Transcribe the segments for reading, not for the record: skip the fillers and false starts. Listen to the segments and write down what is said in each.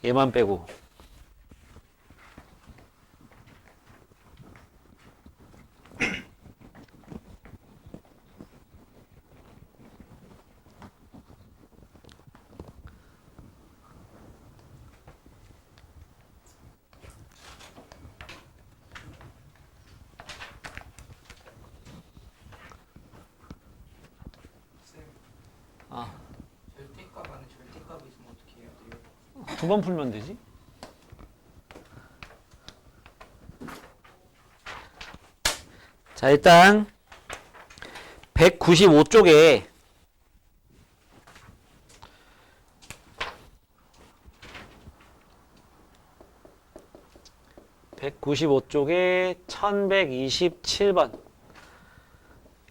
얘만 빼고. 아, 절대값 안에 절대값이 있으면 어떻게 해야 돼요? 두 번 풀면 되지. 자, 일단 195쪽에 195쪽에 1127번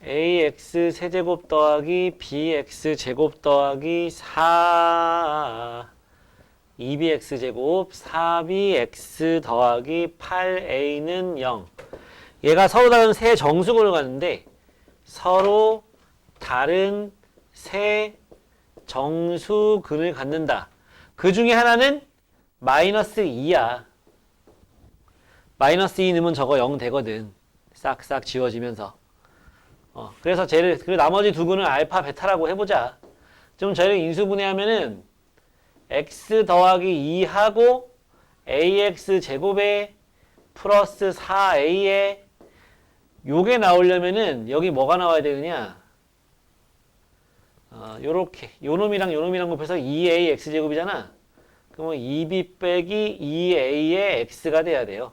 ax 세제곱 더하기 bx 제곱 더하기 4 2bx 제곱 4bx 더하기 8a는 0. 얘가 서로 다른 세 정수근을 갖는데 서로 다른 세 정수근을 갖는다. 그 중에 하나는 마이너스 2야. 마이너스 2 넣으면 저거 0 되거든. 싹싹 지워지면서. 그래서 쟤를, 그 나머지 두 근을 알파, 베타라고 해보자. 좀 저희를 인수분해하면은 x 더하기 2하고 ax 제곱에 플러스 4a에 요게 나오려면은 여기 뭐가 나와야 되느냐? 요렇게 요 놈이랑 요 놈이랑 곱해서 2a x제곱이잖아. 그러면 2b 빼기 2a의 x가 돼야 돼요.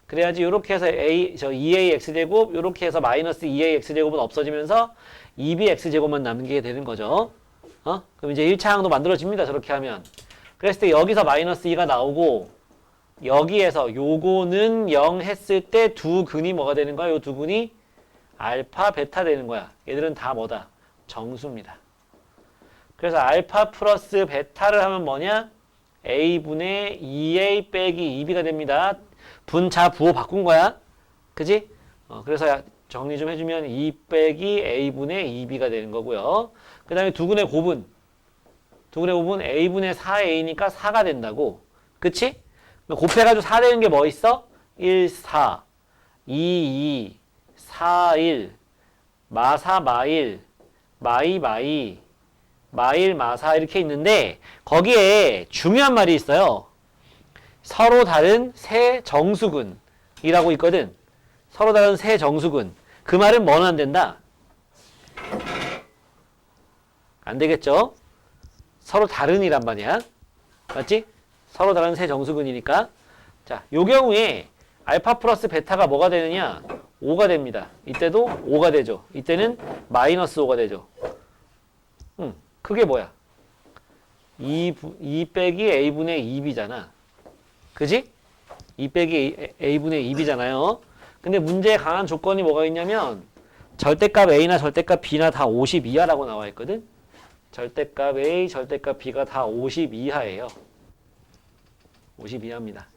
그래야지 요렇게 해서 2a x제곱 요렇게 해서 마이너스 2a x제곱은 없어지면서 2b x제곱만 남게 되는 거죠. 그럼 이제 1차 항도 만들어집니다. 저렇게 하면. 그랬을 때 여기서 마이너스 2가 나오고 여기에서 요거는 0 했을 때 두 근이 뭐가 되는 거야? 요 두 근이 알파, 베타 되는 거야. 얘들은 다 뭐다? 정수입니다. 그래서 알파 플러스 베타를 하면 뭐냐? a분의 2a 빼기 2b가 됩니다. 분자 부호 바꾼 거야. 그지? 그래서 정리 좀 해주면 2 빼기 a분의 2b가 되는 거고요. 그 다음에 두 근의 곱은 a분의 4a니까 4가 된다고. 그치? 곱해가지고 4 되는 게 뭐 있어? 1, 4, 2, 2, 4, 1, 마4, 마1, 마2, 마2, 마1, 마4 이렇게 있는데 거기에 중요한 말이 있어요. 서로 다른 세 정수근이라고 있거든. 서로 다른 세 정수근. 그 말은 뭐는 안 된다? 안 되겠죠? 서로 다른이란 말이야. 맞지? 서로 다른 세 정수근이니까. 자, 요 경우에 알파 플러스 베타가 뭐가 되느냐? 5가 됩니다. 이때도 5가 되죠. 이때는 마이너스 5가 되죠. 그게 뭐야? 2 빼기 a분의 2b잖아. 그지? 2 빼기 a분의 2b잖아요. 근데 문제에 강한 조건이 뭐가 있냐면 절대값 a나 절대값 b나 다 50 이하라고 나와 있거든. 절대값 a, 절대값 b가 다 50 이하예요. 50 이하입니다.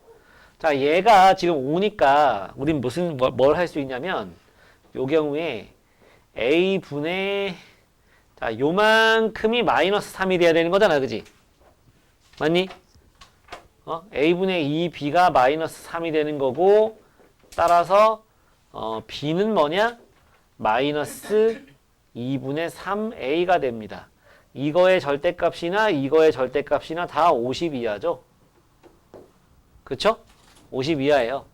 자, 얘가 지금 5니까 우린 뭘 할 수 있냐면 요 경우에 a분의 자, 요만큼이 마이너스 3이 돼야 되는 거잖아. 그지? 맞니? a분의 2b가 마이너스 3이 되는 거고 따라서 b는 뭐냐? 마이너스 2분의 3a가 됩니다. 이거의 절대값이나 이거의 절대값이나 다 50 이하죠? 그쵸? 50 이하예요.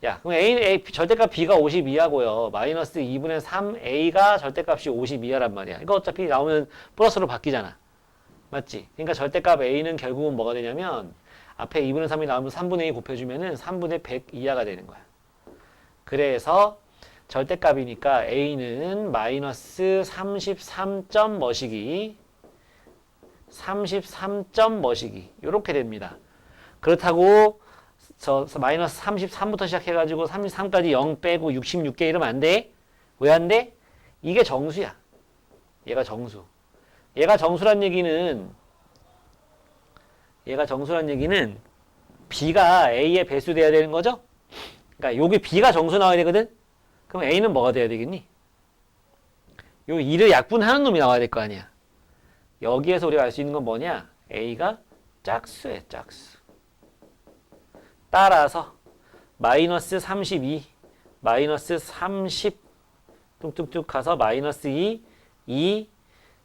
야, 그럼 A 절대값 B가 50 이하고요. 마이너스 2분의 3A가 절대값이 50 이하란 말이야. 이거 어차피 나오면 플러스로 바뀌잖아. 맞지? 그러니까 절대값 A는 결국은 뭐가 되냐면 앞에 2분의 3이 나오면 3분의 2 곱해주면은 3분의 100 이하가 되는 거야. 그래서 절대값이니까 A는 마이너스 33점 뭐시기 33점 뭐시기 요렇게 됩니다. 그렇다고 마이너스 33부터 시작해가지고 33까지 0 빼고 66개 이러면 안 돼. 왜 안 돼? 이게 정수야. 얘가 정수. 얘가 정수란 얘기는 B가 A의 배수 돼야 되는 거죠? 그러니까 여기 B가 정수 나와야 되거든? 그럼 A는 뭐가 돼야 되겠니? 요 2를 약분하는 놈이 나와야 될 거 아니야. 여기에서 우리가 알 수 있는 건 뭐냐? A가 짝수에 짝수. 따라서 마이너스 32, 마이너스 30 뚝뚝뚝 가서 마이너스 2, 2,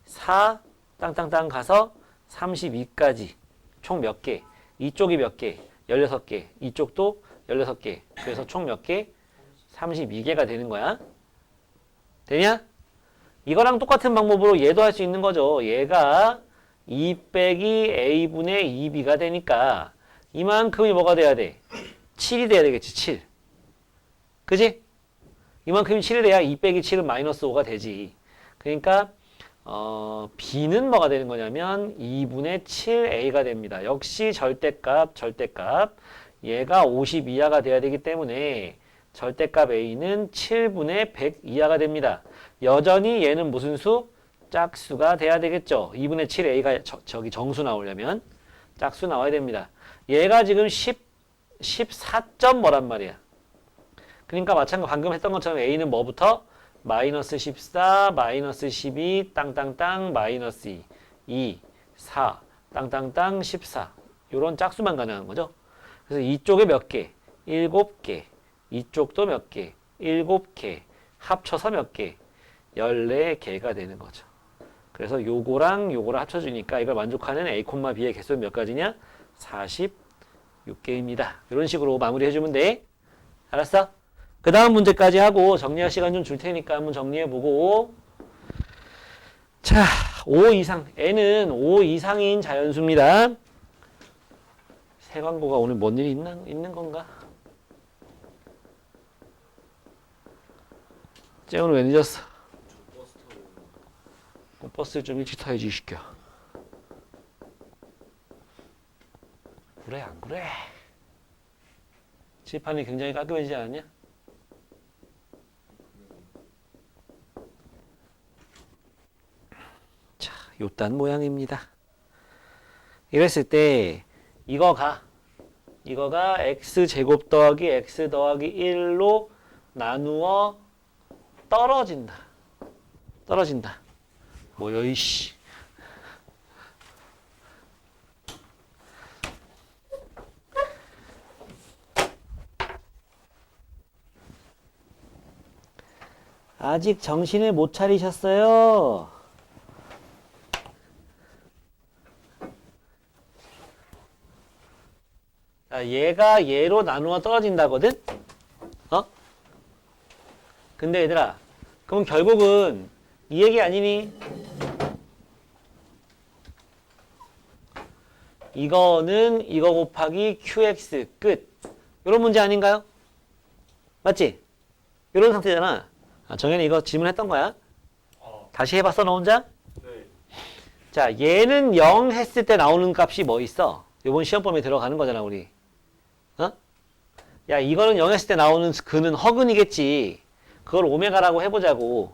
4 땅땅땅 가서 32까지 총 몇 개? 이쪽이 몇 개? 16개. 이쪽도 16개. 그래서 총 몇 개? 32개가 되는 거야. 되냐? 이거랑 똑같은 방법으로 얘도 할 수 있는 거죠. 얘가 2 빼기 a분의 2b가 되니까 이만큼이 뭐가 돼야 돼? 7이 돼야 되겠지. 7. 그지? 이만큼이 7이 돼야 2 빼기 7은 마이너스 5가 되지. 그러니까 b는 뭐가 되는 거냐면 2분의 7a가 됩니다. 역시 절대값. 얘가 50 이하가 돼야 되기 때문에 절대값 a는 7분의 100 이하가 됩니다. 여전히 얘는 무슨 수? 짝수가 돼야 되겠죠. 2분의 7a가 저기 정수 나오려면 짝수 나와야 됩니다. 얘가 지금 14점 뭐란 말이야. 그러니까 마찬가지 방금 했던 것처럼 a는 뭐부터? 마이너스 14, 마이너스 12, 땅땅땅, 마이너스 2, 2, 4, 땅땅땅, 14. 요런 짝수만 가능한 거죠. 그래서 이쪽에 몇 개? 7개. 이쪽도 몇 개? 7개. 합쳐서 몇 개? 14개가 되는 거죠. 그래서 요거랑 요거를 합쳐주니까 이걸 만족하는 a, b의 개수는 몇 가지냐? 46개입니다. 이런 식으로 마무리해주면 돼. 알았어? 그 다음 문제까지 하고 정리할 시간 좀 줄 테니까 한번 정리해보고. 자, 5 이상. n은 5 이상인 자연수입니다. 새 광고가 오늘 뭔 일이 있는 건가? 쟤 오늘 왜 늦었어? 버스를 좀 일찍 타야지, 이 새끼야. 그래, 안 그래? 칠판이 굉장히 깔끔해지지 않았냐? 자, 요딴 모양입니다. 이랬을 때 이거가 x제곱 더하기 x 더하기 1로 나누어 떨어진다. 뭐야 이씨. 아직 정신을 못 차리셨어요. 자, 얘가 얘로 나누어 떨어진다거든? 근데 얘들아, 그럼 결국은 이 얘기 아니니? 이거는 이거 곱하기 qx 끝. 이런 문제 아닌가요? 맞지? 이런 상태잖아. 정현이 이거 질문했던 거야. 다시 해봤어, 너 혼자? 네. 자, 얘는 0 했을 때 나오는 값이 뭐 있어? 이번 시험범위에 들어가는 거잖아, 우리. 야, 이거는 0 했을 때 나오는 그는 허근이겠지. 그걸 오메가라고 해보자고.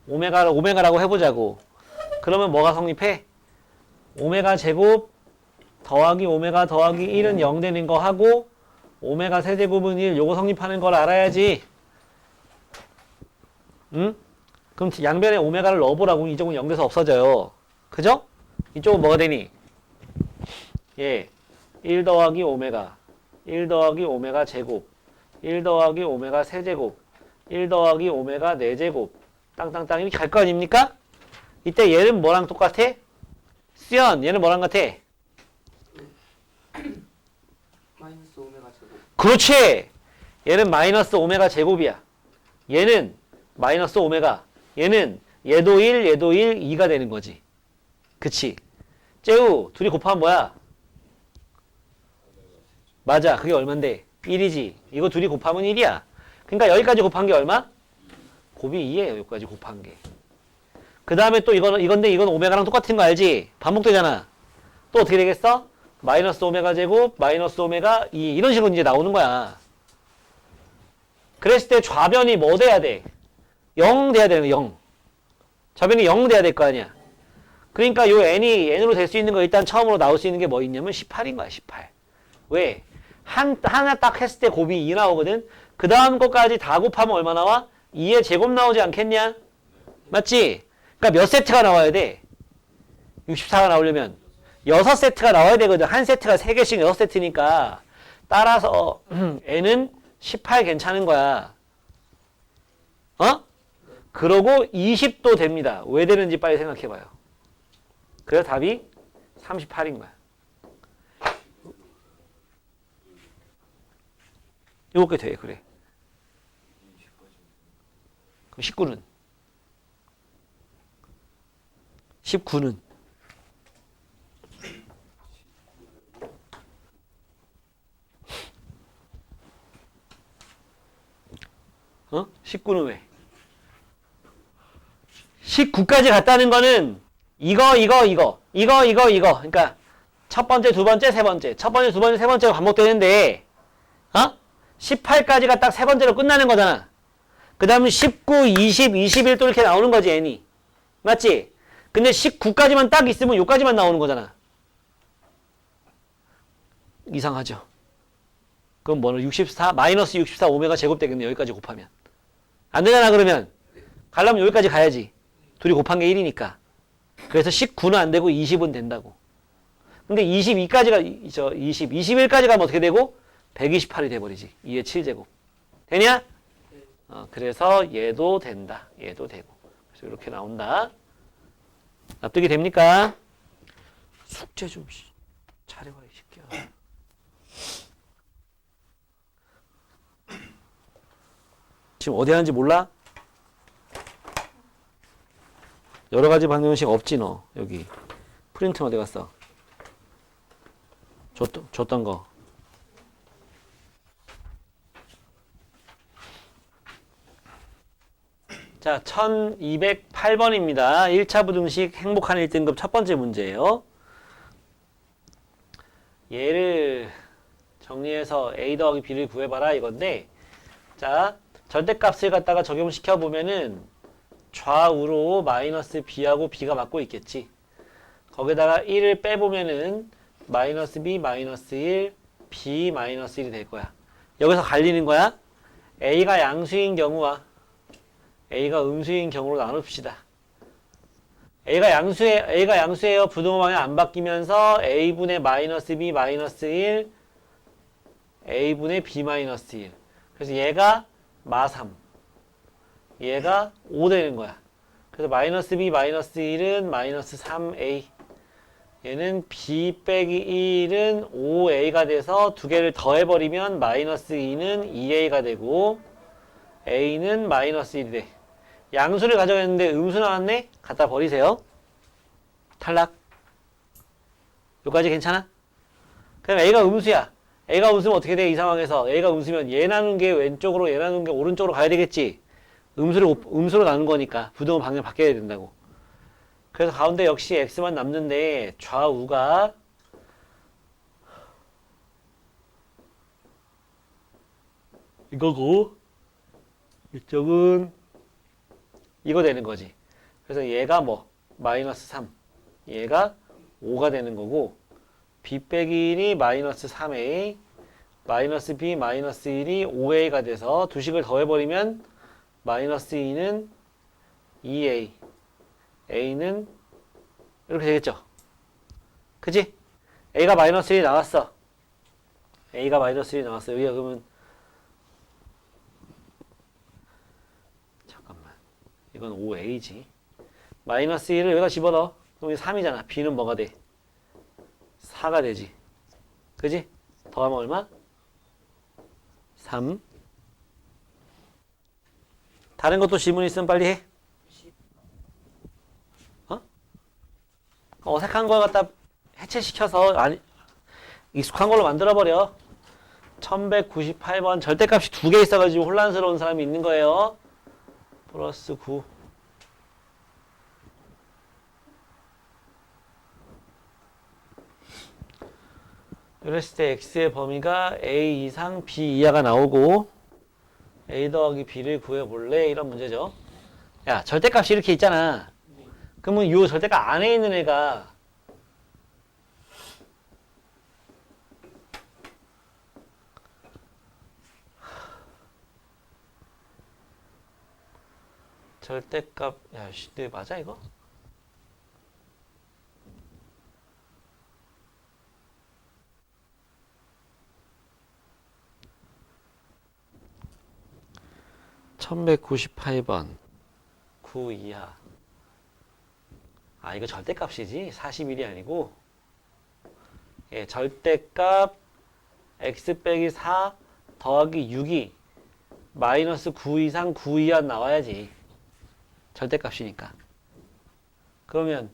오메가라고 해보자고. 그러면 뭐가 성립해? 오메가 제곱 더하기 오메가 더하기 1은 0 되는 거 하고 오메가 세제곱은 1 요거 성립하는 걸 알아야지. 응? 그럼 양변에 오메가를 넣어보라고. 이쪽은 0 돼서 없어져요. 그죠? 이쪽은 뭐가 되니? 예, 1 더하기 오메가 1 더하기 오메가 제곱 1 더하기 오메가 세제곱 1 더하기 오메가 4제곱 땅땅땅 이렇게 갈 거 아닙니까? 이때 얘는 뭐랑 똑같아? 수연, 얘는 뭐랑 같아? 마이너스 오메가 제곱. 그렇지! 얘는 마이너스 오메가 제곱이야. 얘는 마이너스 오메가. 얘는 얘도 1, 얘도 1, 2가 되는 거지. 그치? 째우, 둘이 곱하면 뭐야? 맞아. 그게 얼만데? 1이지. 이거 둘이 곱하면 1이야. 그러니까 여기까지 곱한 게 얼마? 곱이 2예요. 여기까지 곱한 게. 그 다음에 또 이건데 이건 오메가랑 똑같은 거 알지? 반복되잖아. 또 어떻게 되겠어? 마이너스 오메가 제곱, 마이너스 오메가 2. 이런 식으로 이제 나오는 거야. 그랬을 때 좌변이 뭐 돼야 돼? 0 돼야 되는 거야, 0. 좌변이 0 돼야 될 거 아니야. 그러니까 요 n이 n으로 될 수 있는 거 일단 처음으로 나올 수 있는 게 뭐 있냐면 18인 거야, 18. 왜? 하나 딱 했을 때 곱이 2 나오거든? 그 다음 것까지 다 곱하면 얼마 나와? 2의 제곱 나오지 않겠냐? 맞지? 그러니까 몇 세트가 나와야 돼? 64가 나오려면 6세트가 나와야 되거든. 한 세트가 3개씩 6세트니까. 따라서 n은 18 괜찮은 거야. 어? 그러고 20도 됩니다. 왜 되는지 빨리 생각해봐요. 그래서 답이 38인 거야. 7개 돼. 그래. 그럼 19는? 19는? 어? 19는 왜? 19까지 갔다는 거는 이거. 그러니까 첫 번째, 두 번째, 세 번째. 첫 번째, 두 번째, 세 번째가 반복되는데 18까지가 딱 세 번째로 끝나는 거잖아. 그 다음에 19, 20, 21 또 이렇게 나오는 거지, n이. 맞지? 근데 19까지만 딱 있으면 요까지만 나오는 거잖아. 이상하죠? 그럼 뭐는 64, 마이너스 64 오메가 제곱 되겠네, 여기까지 곱하면. 안 되잖아, 그러면. 가려면 여기까지 가야지. 둘이 곱한 게 1이니까. 그래서 19는 안 되고 20은 된다고. 근데 21까지 가면 어떻게 되고? 128이 돼버리지. 2의 7제곱. 되냐? 그래서 얘도 된다. 얘도 되고. 그래서 이렇게 나온다. 납득이 됩니까? 숙제 좀 잘해봐, 이 새끼야. 지금 어디 하는지 몰라? 여러 가지 방정식 없지, 너. 여기. 프린트는 어디 갔어? 줬던 거. 자, 1208번입니다. 1차 부등식 행복한 1등급 첫 번째 문제예요. 얘를 정리해서 a 더하기 b를 구해봐라 이건데, 자, 절대값을 갖다가 적용시켜보면은 좌우로 마이너스 b하고 b가 맞고 있겠지. 거기다가 1을 빼보면은 마이너스 b 마이너스 1, b 마이너스 1이 될 거야. 여기서 갈리는 거야. a가 양수인 경우와 a가 음수인 경우로 나눕시다. a가 양수예요. 부등호 방향 안 바뀌면서 a분의 마이너스 b 마이너스 1, a분의 b 마이너스 1. 그래서 얘가 마3. 얘가 5 되는 거야. 그래서 마이너스 b 마이너스 1은 마이너스 3a. 얘는 b 빼기 1은 5a가 돼서 두 개를 더해버리면 마이너스 2는 2a가 되고 a는 마이너스 1이 돼. 양수를 가져갔는데 음수 나왔네? 갖다 버리세요. 탈락. 여기까지 괜찮아? 그럼 a가 음수야. a가 음수면 어떻게 돼? 이 상황에서 a가 음수면 얘 나눈 게 왼쪽으로 얘 나눈 게 오른쪽으로 가야 되겠지. 음수로 나눈 거니까 부등호 방향 바뀌어야 된다고. 그래서 가운데 역시 x만 남는데 좌우가 이거고 이쪽은 이거 되는 거지. 그래서 얘가 뭐 마이너스 3, 얘가 5가 되는 거고 b 빼기 1이 마이너스 3a, 마이너스 b 마이너스 1이 5a가 돼서 두 식을 더해버리면 마이너스 2는 2a, a는 이렇게 되겠죠. 그치? a가 마이너스 1이 나왔어. a가 마이너스 1이 나왔어. 여기가 그러면 잠깐만, 이건 5a지. 마이너스 1을 여기다 집어넣어. 그럼 이게 3이잖아. b는 뭐가 돼? 4가 되지. 그지? 더하면 얼마? 3. 다른 것도 질문 있으면 빨리 해. 어색한 걸 갖다 해체시켜서 익숙한 걸로 만들어버려. 1198번 절대값이 두 개 있어가지고 혼란스러운 사람이 있는 거예요. 플러스 9. 이랬을 때 x의 범위가 a 이상 b 이하가 나오고 a 더하기 b를 구해볼래? 이런 문제죠. 야, 절대값이 이렇게 있잖아. 그러면 이 절대값 안에 있는 애가 절대값, 야, 씨, 네, 맞아 이거? 1198번 9 이하. 아, 이거 절대값이지. 41이 아니고. 예, 절대값 x 빼기 4 더하기 6이 마이너스 9 이상 9 이하 나와야지. 절대값이니까. 그러면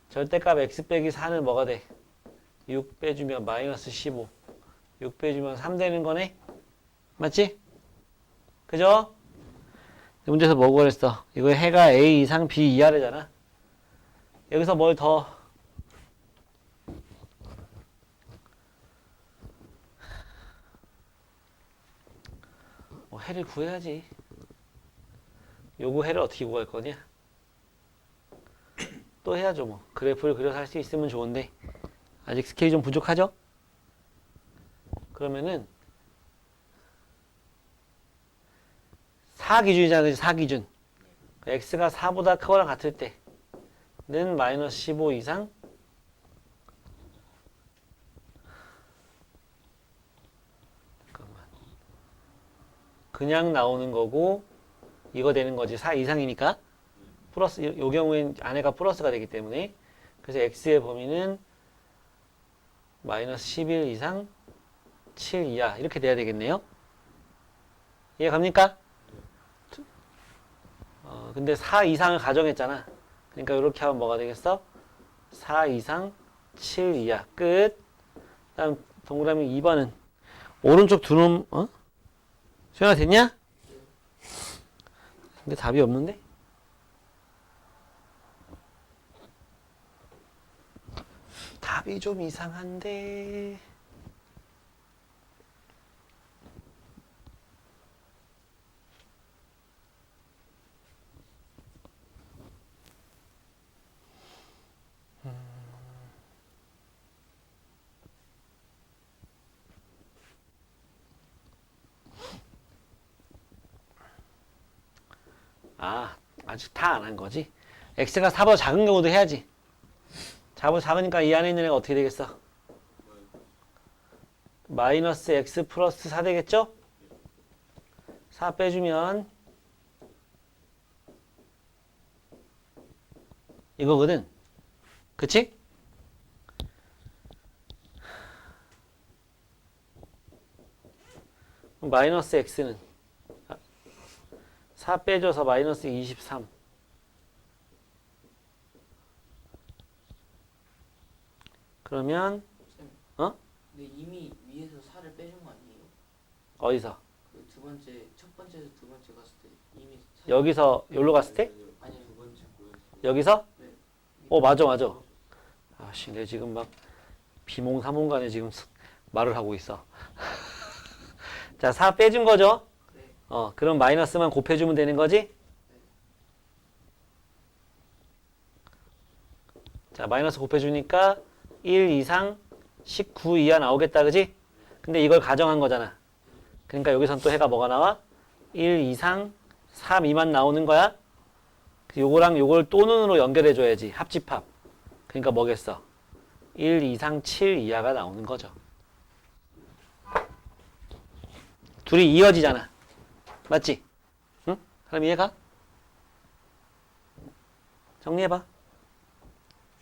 절대값 x 빼기 4는 뭐가 돼? 6 빼주면 마이너스 15. 6 빼주면 3 되는 거네? 맞지? 그죠? 문제에서 뭐 구했어? 이거 해가 a 이상 b 이하래잖아. 여기서 뭘 더 해를 구해야지. 요거 해를 어떻게 구할 거냐? 또 해야죠 뭐. 그래프를 그려서 할 수 있으면 좋은데 아직 스케일이 좀 부족하죠? 그러면은 4 기준이잖아. 그치? 4 기준. x가 4보다 크거나 같을 때는 마이너스 15 이상 그냥 나오는 거고 이거 되는 거지. 4 이상이니까 플러스 요 경우엔 안에가 플러스가 되기 때문에 그래서 x의 범위는 마이너스 11 이상 7 이하 이렇게 돼야 되겠네요. 이해 갑니까? 근데 4 이상을 가정했잖아. 그러니까 이렇게 하면 뭐가 되겠어? 4 이상 7 이하 끝. 다음 동그라미 2번은 오른쪽 두 놈 수연아 됐냐? 근데 답이 없는데? 답이 좀 이상한데. 아직 다 안 한 거지. x가 4보다 작은 경우도 해야지. 4보다 작으니까 이 안에 있는 애가 어떻게 되겠어? 마이너스 x 플러스 4 되겠죠? 4 빼주면 이거거든. 그치? 마이너스 x는 4 빼줘서 마이너스 23. 그러면 근데 이미 위에서 4를 빼준 거 아니에요? 어디서? 그 두 번째 첫 번째에서 두 번째 갔을 때 이미 여기서 여기로 갔을 때? 아니 두 번째 여기서? 네. 맞아. 아씨, 내가 지금 막 비몽사몽간에 지금 말을 하고 있어. 자, 4 빼준 거죠? 네. 그럼 마이너스만 곱해주면 되는 거지? 자, 마이너스 곱해주니까 1 이상 19 이하 나오겠다, 그지? 근데 이걸 가정한 거잖아. 그러니까 여기선 또 해가 뭐가 나와? 1 이상 3 미만 나오는 거야? 요거랑 요걸 또는으로 연결해줘야지. 합집합. 그러니까 뭐겠어? 1 이상 7 이하가 나오는 거죠. 둘이 이어지잖아. 맞지? 응? 그럼 이해가? 정리해봐.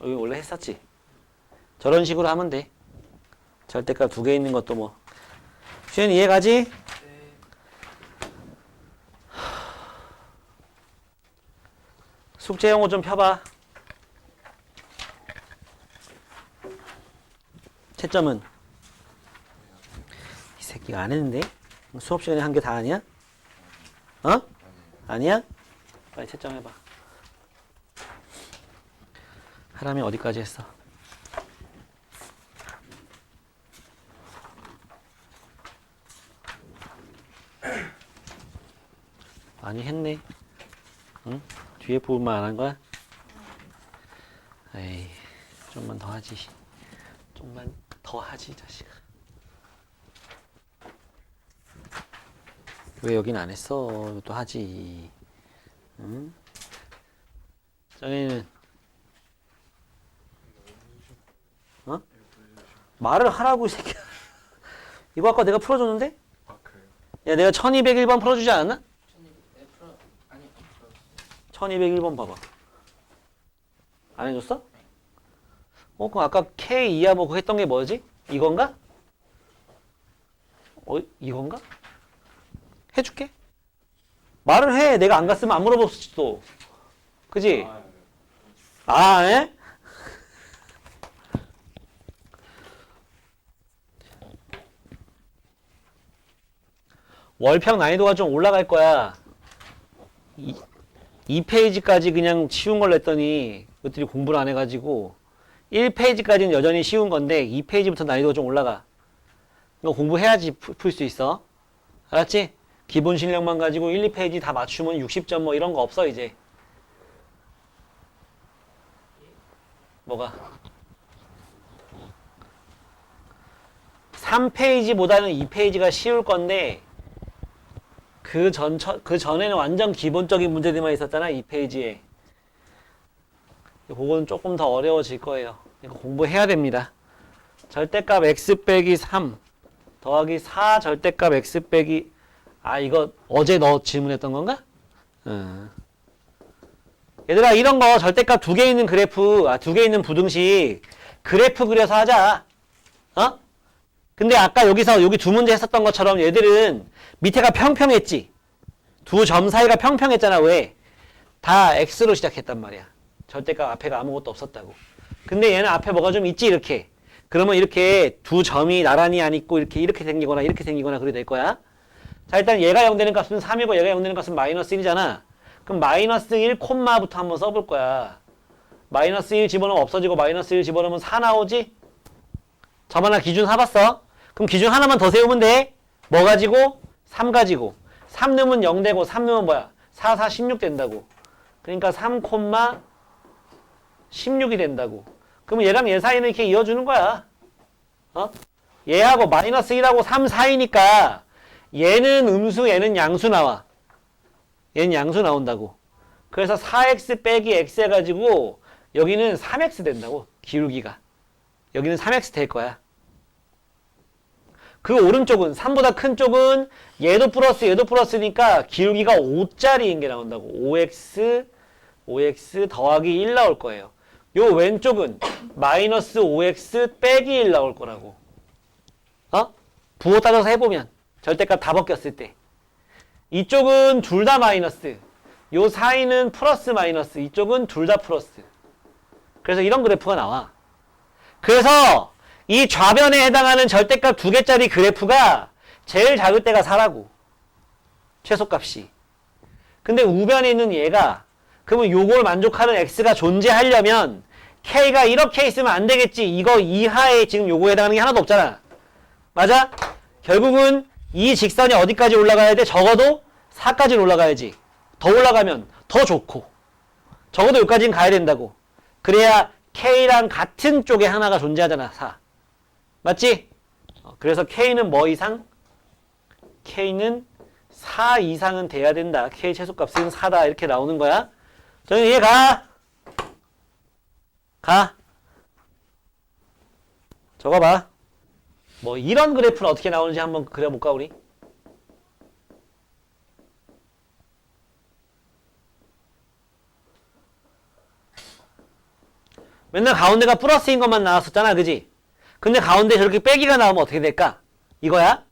여기 원래 했었지? 저런 식으로 하면 돼. 절대값 2개 있는 것도 뭐. 수현 이해가지? 네. 숙제 용어 좀 펴봐. 채점은? 이 새끼가 안 했는데? 수업 시간에 한 게 다 아니야? 아니야? 빨리 채점해봐. 하람이 어디까지 했어? 많이 했네. 응? 뒤에 부분만 안 한 거야? 에이, 좀만 더 하지. 좀만 더 하지, 자식아. 왜 여긴 안 했어? 이것도 하지. 응? 정현이는? 말을 하라고, 이 새끼야. 이거 아까 내가 풀어줬는데? 아 그래요? 야, 내가 1201번 풀어주지 않았나? 네, 1201번 봐봐. 안 해줬어? 그럼 아까 K 이하 뭐 했던 게 뭐지? 이건가? 이건가? 해줄게. 말을 해. 내가 안 갔으면 안 물어볼 수도. 그지? 아, 예? 월평 난이도가 좀 올라갈 거야. 2페이지까지 그냥 쉬운 걸 냈더니 그것들이 공부를 안 해가지고 1페이지까지는 여전히 쉬운 건데 2페이지부터 난이도가 좀 올라가. 이거 공부해야지 풀 수 있어. 알았지? 기본 실력만 가지고 1, 2페이지 다 맞추면 60점 뭐 이런 거 없어 이제. 뭐가? 3페이지보다는 2페이지가 쉬울 건데 그 전에는 완전 기본적인 문제들만 있었잖아, 2페이지에. 그거는 조금 더 어려워질 거예요. 이거 공부해야 됩니다. 절대값 x 빼기 3 더하기 4 절대값 x 빼기 이거 어제 너 질문했던 건가? 얘들아 이런 거 절대값 두 개 있는 그래프, 두 개 있는 부등식 그래프 그려서 하자. 근데 아까 여기서 여기 두 문제 했었던 것처럼 얘들은 밑에가 평평했지. 두 점 사이가 평평했잖아. 왜? 다 x로 시작했단 말이야. 절대값 앞에가 아무것도 없었다고. 근데 얘는 앞에 뭐가 좀 있지 이렇게. 그러면 이렇게 두 점이 나란히 안 있고 이렇게 생기거나 이렇게 생기거나 그렇게 될 거야. 자 일단 얘가 0 되는 값은 3이고 얘가 0 되는 값은 마이너스 1이잖아. 그럼 마이너스 1 콤마부터 한번 써볼 거야. 마이너스 1 집어넣으면 없어지고 마이너스 1 집어넣으면 4 나오지? 점 하나 기준 사봤어? 그럼 기준 하나만 더 세우면 돼. 뭐 가지고? 3 가지고. 3 넣으면 0 되고 3 넣으면 뭐야? 4, 4, 16 된다고. 그러니까 3, 16이 된다고. 그러면 얘랑 얘 사이는 이렇게 이어주는 거야. 얘하고 마이너스 1하고 3 사이니까 얘는 음수, 얘는 양수 나와. 얘는 양수 나온다고. 그래서 4x 빼기 x 해가지고 여기는 3x 된다고. 기울기가. 여기는 3x 될 거야. 그 오른쪽은 3보다 큰 쪽은 얘도 플러스 얘도 플러스니까 기울기가 5짜리인 게 나온다고. 5x 더하기 1 나올 거예요. 요 왼쪽은 마이너스 5x 빼기 1 나올 거라고. 부호 따져서 해보면 절대값 다 벗겼을 때 이쪽은 둘 다 마이너스, 요 사이는 플러스 마이너스, 이쪽은 둘 다 플러스. 그래서 이런 그래프가 나와. 그래서 이 좌변에 해당하는 절대값 두 개짜리 그래프가 제일 작을 때가 4라고. 최소값이. 근데 우변에 있는 얘가 그러면 요걸 만족하는 x가 존재하려면 k가 이렇게 있으면 안 되겠지. 이거 이하에 지금 요거에 해당하는 게 하나도 없잖아. 맞아? 결국은 이 직선이 어디까지 올라가야 돼? 적어도 4까지 올라가야지. 더 올라가면 더 좋고. 적어도 여기까지는 가야 된다고. 그래야 k랑 같은 쪽에 하나가 존재하잖아. 4. 맞지? 그래서 k는 뭐 이상? k는 4 이상은 돼야 된다. k 최소값은 4다. 이렇게 나오는 거야. 저는 얘 가. 적어봐. 뭐 이런 그래프는 어떻게 나오는지 한번 그려볼까 우리? 맨날 가운데가 플러스인 것만 나왔었잖아. 그지? 근데 가운데 저렇게 빼기가 나오면 어떻게 될까? 이거야?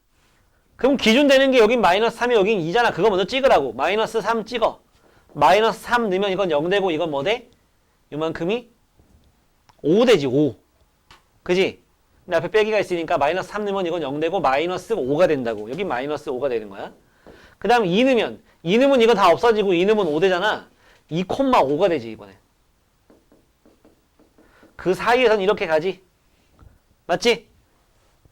그럼 기준 되는 게 여긴 마이너스 3이 여긴 2잖아. 그거 먼저 찍으라고. 마이너스 3 찍어. 마이너스 3 넣으면 이건 0 되고 이건 뭐 돼? 요만큼이 5 되지. 5. 그지? 근데 앞에 빼기가 있으니까 마이너스 3 넣으면 이건 0 되고 마이너스 5가 된다고. 여기 마이너스 5가 되는 거야. 그 다음 2 넣으면 이거 다 없어지고 2 넣으면 5 되잖아. 2,5가 되지 이번에. 그 사이에선 이렇게 가지. 맞지?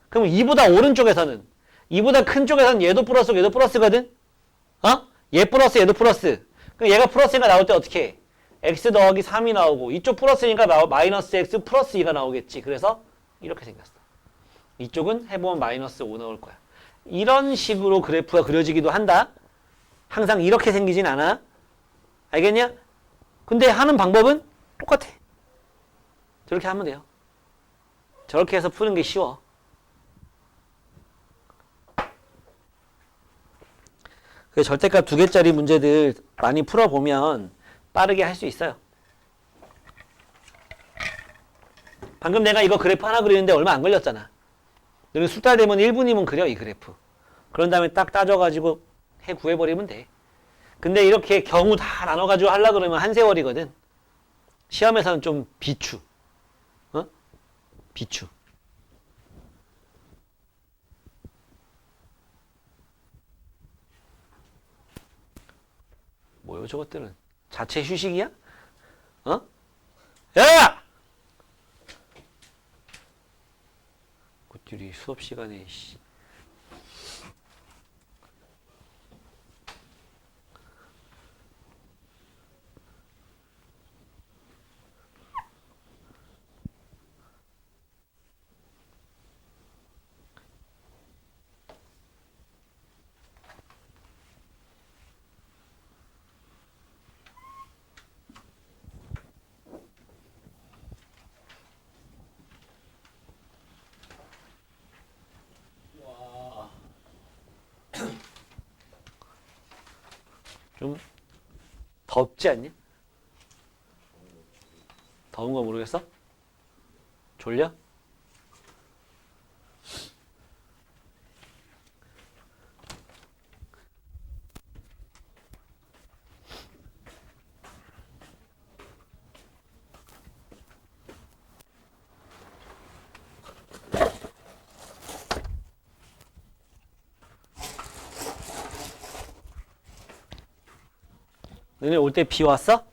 그럼 2보다 오른쪽에서는, 2보다 큰 쪽에서는 얘도 플러스고 얘도 플러스거든? 얘 플러스 얘도 플러스. 그럼 얘가 플러스니까 나올 때 어떻게 해? x 더하기 3이 나오고 이쪽 플러스니까 마이너스 x 플러스 2가 나오겠지. 그래서 이렇게 생겼어. 이쪽은 해보면 마이너스 5 나올 거야. 이런 식으로 그래프가 그려지기도 한다. 항상 이렇게 생기진 않아. 알겠냐? 근데 하는 방법은 똑같아. 저렇게 하면 돼요. 저렇게 해서 푸는 게 쉬워. 그 절대값 두 개짜리 문제들 많이 풀어보면 빠르게 할 수 있어요. 방금 내가 이거 그래프 하나 그리는데 얼마 안 걸렸잖아. 너는 숙달 되면 1분이면 그려, 이 그래프. 그런 다음에 딱 따져가지고 해 구해버리면 돼. 근데 이렇게 경우 다 나눠가지고 하려고 그러면 한 세월이거든. 시험에서는 좀 비추. 어? 비추. 뭐요, 저것들은? 자체 휴식이야? 어? 야! 그들이 수업 시간에, 씨. 좀 덥지 않냐? 더운 거 모르겠어? 졸려? 너네 올 때 비 왔어?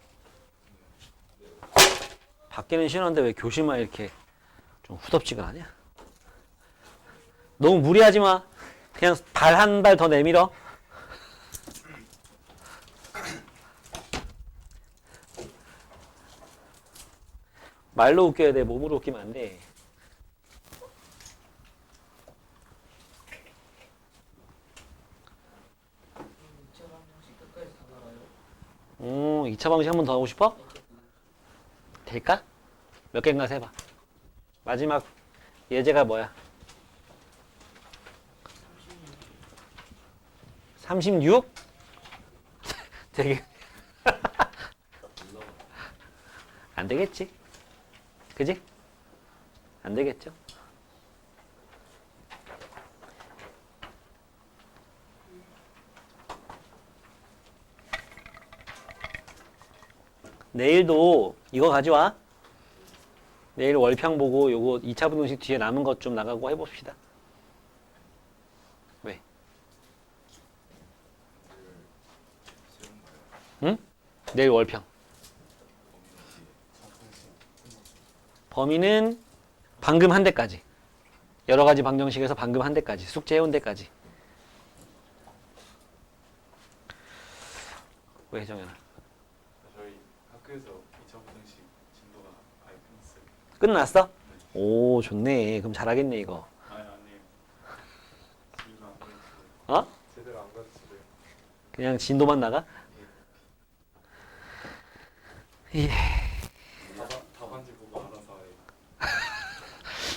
밖에는 시원한데 왜 교실만 이렇게 좀 후덥지근하냐? 너무 무리하지 마. 그냥 발 한 발 더 내밀어. 말로 웃겨야 돼. 몸으로 웃기면 안 돼. 이차 방정식 끝까지 다 나가요? 2차 방식 한 번 더 하고 싶어? 될까? 몇 개인가 세봐. 마지막 예제가 뭐야? 36? 되게 안 되겠지? 그지? 안 되겠죠? 내일도 이거 가져와. 내일 월평 보고 요거 2차 분동식 뒤에 남은 것 좀 나가고 해봅시다. 왜? 응? 내일 월평. 범위는 방금 한 대까지. 여러 가지 방정식에서 방금 한 대까지. 숙제해온 데까지. 왜 정연아? 저희 학교에서 2차 부등식 진도가 아예 끝났어요. 끝났어? 오, 좋네. 그럼 잘하겠네, 이거. 아니에요. 제대로 안 가르치고요. 어? 제대로 안 가르치고요. 그냥 진도만 나가? 예. 답안지 보고 알아서 해요.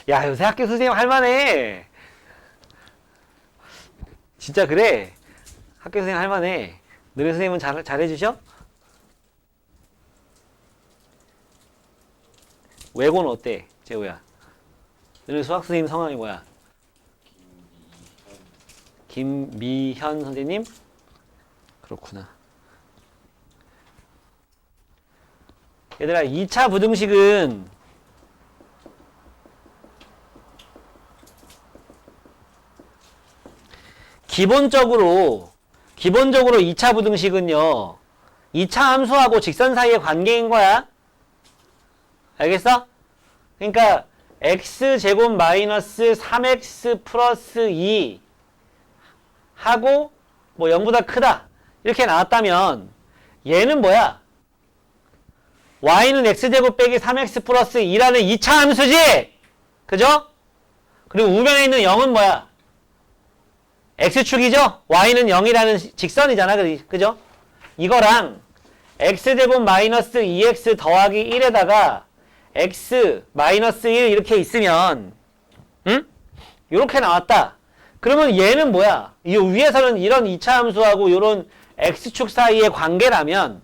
야, 요새 학교 선생님 할만해. 진짜 그래. 학교 선생님 할만해. 너네 선생님은 잘해주셔? 외고는 어때, 재호야? 너네 수학 선생님 성함이 뭐야? 김미현 선생님? 그렇구나. 얘들아, 2차 부등식은 기본적으로 2차 부등식은요, 2차 함수하고 직선 사이의 관계인 거야. 알겠어? 그러니까 x제곱 마이너스 3x 플러스 2 하고 뭐 0보다 크다 이렇게 나왔다면 얘는 뭐야? y는 x제곱 빼기 3x 플러스 2라는 2차 함수지? 그죠? 그리고 우변에 있는 0은 뭐야? x축이죠? y는 0이라는 직선이잖아. 그죠? 이거랑 x제곱 마이너스 2x 더하기 1에다가 x 마이너스 1 이렇게 있으면 응? 이렇게 나왔다. 그러면 얘는 뭐야? 이 위에서는 이런 2차 함수하고 이런 x축 사이의 관계라면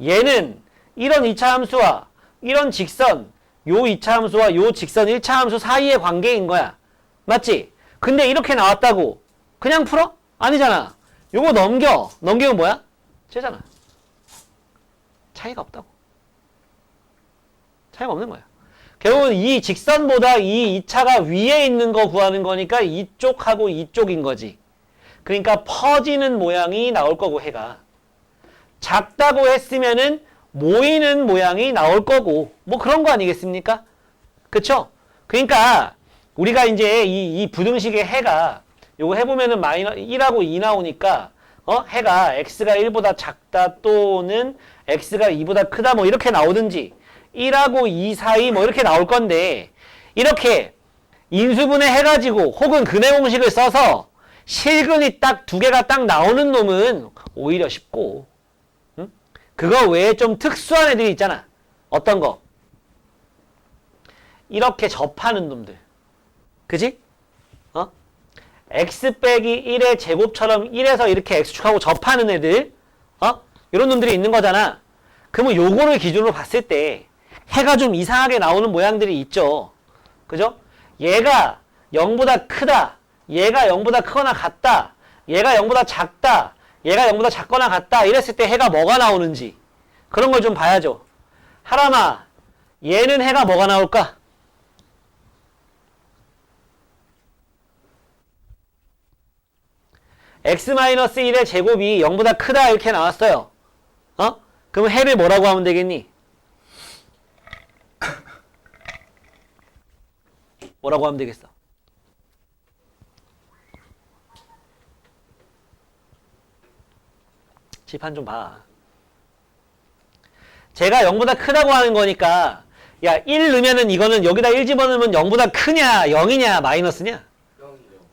얘는 이런 2차 함수와 이런 직선, 요 2차 함수와 요 직선 1차 함수 사이의 관계인 거야. 맞지? 근데 이렇게 나왔다고 그냥 풀어? 아니잖아. 요거 넘기면 뭐야? 쟤잖아. 차이가 없다고. 차이가 없는 거야. 결국은 이 직선보다 이 2차가 위에 있는 거 구하는 거니까 이쪽하고 이쪽인 거지. 그러니까 퍼지는 모양이 나올 거고 해가. 작다고 했으면은 모이는 모양이 나올 거고 뭐 그런 거 아니겠습니까? 그쵸? 그러니까 우리가 이제 이 부등식의 해가 요거 해보면은 마이너 1하고 2 나오니까 해가 x가 1보다 작다 또는 x가 2보다 크다 뭐 이렇게 나오든지 1하고 2 사이 뭐 이렇게 나올 건데 이렇게 인수분해 해가지고 혹은 근해 공식을 써서 실근이 딱 두 개가 딱 나오는 놈은 오히려 쉽고 응? 그거 외에 좀 특수한 애들이 있잖아. 어떤 거? 이렇게 접하는 놈들. 그지? x 빼기 1의 제곱처럼 1에서 이렇게 x축하고 접하는 애들 이런 놈들이 있는 거잖아. 그러면 요거를 기준으로 봤을 때 해가 좀 이상하게 나오는 모양들이 있죠. 그죠? 얘가 0보다 크다. 얘가 0보다 크거나 같다. 얘가 0보다 작다. 얘가 0보다 작거나 같다. 이랬을 때 해가 뭐가 나오는지 그런 걸 좀 봐야죠. 하람아, 얘는 해가 뭐가 나올까? x-1의 제곱이 0보다 크다 이렇게 나왔어요. 그럼 해를 뭐라고 하면 되겠니? 뭐라고 하면 되겠어? 칠판 좀 봐. 제가 0보다 크다고 하는 거니까 야 1 넣으면은 이거는 여기다 1 집어넣으면 0보다 크냐 0이냐 마이너스냐?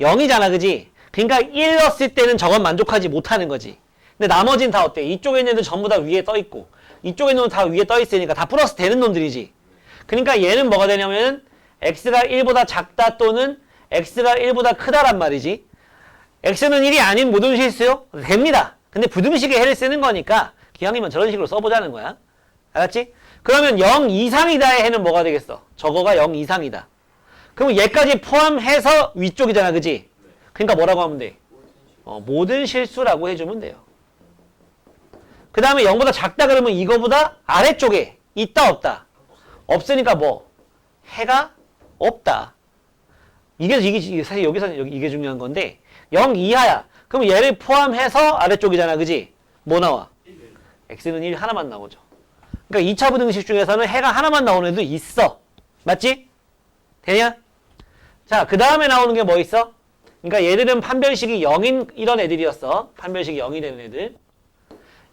0이잖아. 그지? 그러니까 1 넣었을 때는 저건 만족하지 못하는 거지. 근데 나머지는 다 어때? 이쪽에 있는 애들 전부 다 위에 떠 있고 이쪽에 있는 놈은 다 위에 떠 있으니까 다 플러스 되는 놈들이지. 그러니까 얘는 뭐가 되냐면 x가 1보다 작다 또는 x가 1보다 크다란 말이지. x는 1이 아닌 모든 실수요? 됩니다. 근데 부등식의 해를 쓰는 거니까 기왕이면 저런 식으로 써보자는 거야. 알았지? 그러면 0 이상이다의 해는 뭐가 되겠어? 저거가 0 이상이다. 그럼 얘까지 포함해서 위쪽이잖아. 그지? 그러니까 뭐라고 하면 돼? 모든 실수라고 해주면 돼요. 그 다음에 0보다 작다 그러면 이거보다 아래쪽에 있다 없다? 없으니까 뭐? 해가 없다. 이게 사실 여기서는 이게 중요한 건데 0 이하야. 그럼 얘를 포함해서 아래쪽이잖아. 그지? 뭐 나와? x는 1 하나만 나오죠. 그러니까 2차 부등식 중에서는 해가 하나만 나오는 애도 있어. 맞지? 되냐? 자, 그 다음에 나오는 게 뭐 있어? 그러니까 얘들은 판별식이 0인 이런 애들이었어. 판별식이 0이 되는 애들.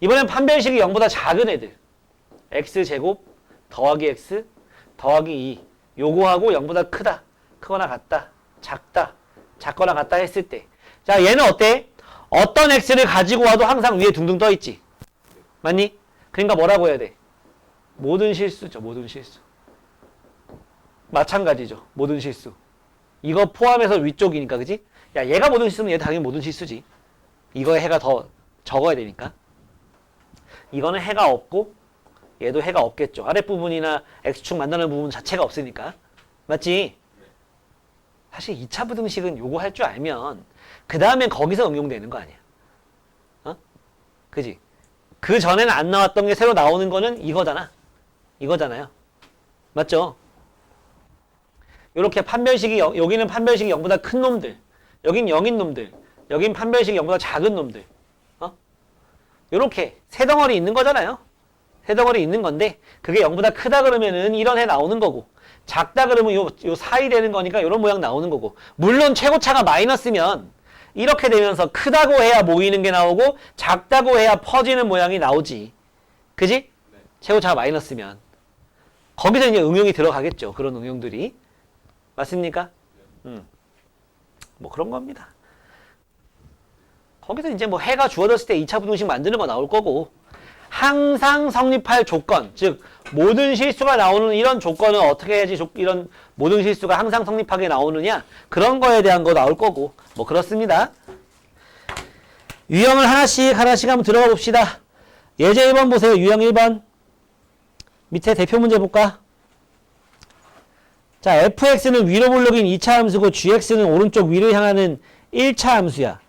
이번엔 판별식이 0보다 작은 애들. x제곱 더하기 x 더하기 2. 요거하고 0보다 크다. 크거나 같다. 작다. 작거나 같다 했을 때. 자, 얘는 어때? 어떤 x를 가지고 와도 항상 위에 둥둥 떠 있지. 맞니? 그러니까 뭐라고 해야 돼? 모든 실수죠. 모든 실수. 마찬가지죠. 모든 실수. 이거 포함해서 위쪽이니까. 그지? 야, 얘가 모든 실수면 얘 당연히 모든 실수지. 이거에 해가 더 적어야 되니까. 이거는 해가 없고 얘도 해가 없겠죠. 아랫부분이나 x축 만나는 부분 자체가 없으니까. 맞지? 사실 2차 부등식은 요거 할 줄 알면 그 다음엔 거기서 응용되는 거 아니야. 그지? 그 전에는 안 나왔던 게 새로 나오는 거는 이거잖아. 이거잖아요. 맞죠? 요렇게 판별식이 여기는 판별식이 0보다 큰 놈들, 여긴 0인 놈들, 여긴 판별식이 0보다 작은 놈들. 요렇게 세 덩어리 있는 거잖아요. 세 덩어리 있는 건데 그게 0보다 크다 그러면은 이런 해 나오는 거고 작다 그러면 요 사이 되는 거니까 요런 모양 나오는 거고 물론 최고차가 마이너스면 이렇게 되면서 크다고 해야 모이는 게 나오고 작다고 해야 퍼지는 모양이 나오지. 그지? 네. 최고차가 마이너스면 거기서 이제 응용이 들어가겠죠. 그런 응용들이. 맞습니까? 뭐 그런 겁니다. 거기서 이제 뭐 해가 주어졌을 때 2차 부등식 만드는 거 나올 거고 항상 성립할 조건, 즉 모든 실수가 나오는 이런 조건은 어떻게 해야지 이런 모든 실수가 항상 성립하게 나오느냐 그런 거에 대한 거 나올 거고 뭐 그렇습니다. 유형을 하나씩 한번 들어가 봅시다. 예제 1번 보세요. 유형 1번. 밑에 대표 문제 볼까? 자, fx는 위로 볼록인 2차 함수고 gx는 오른쪽 위로 향하는 1차 함수야.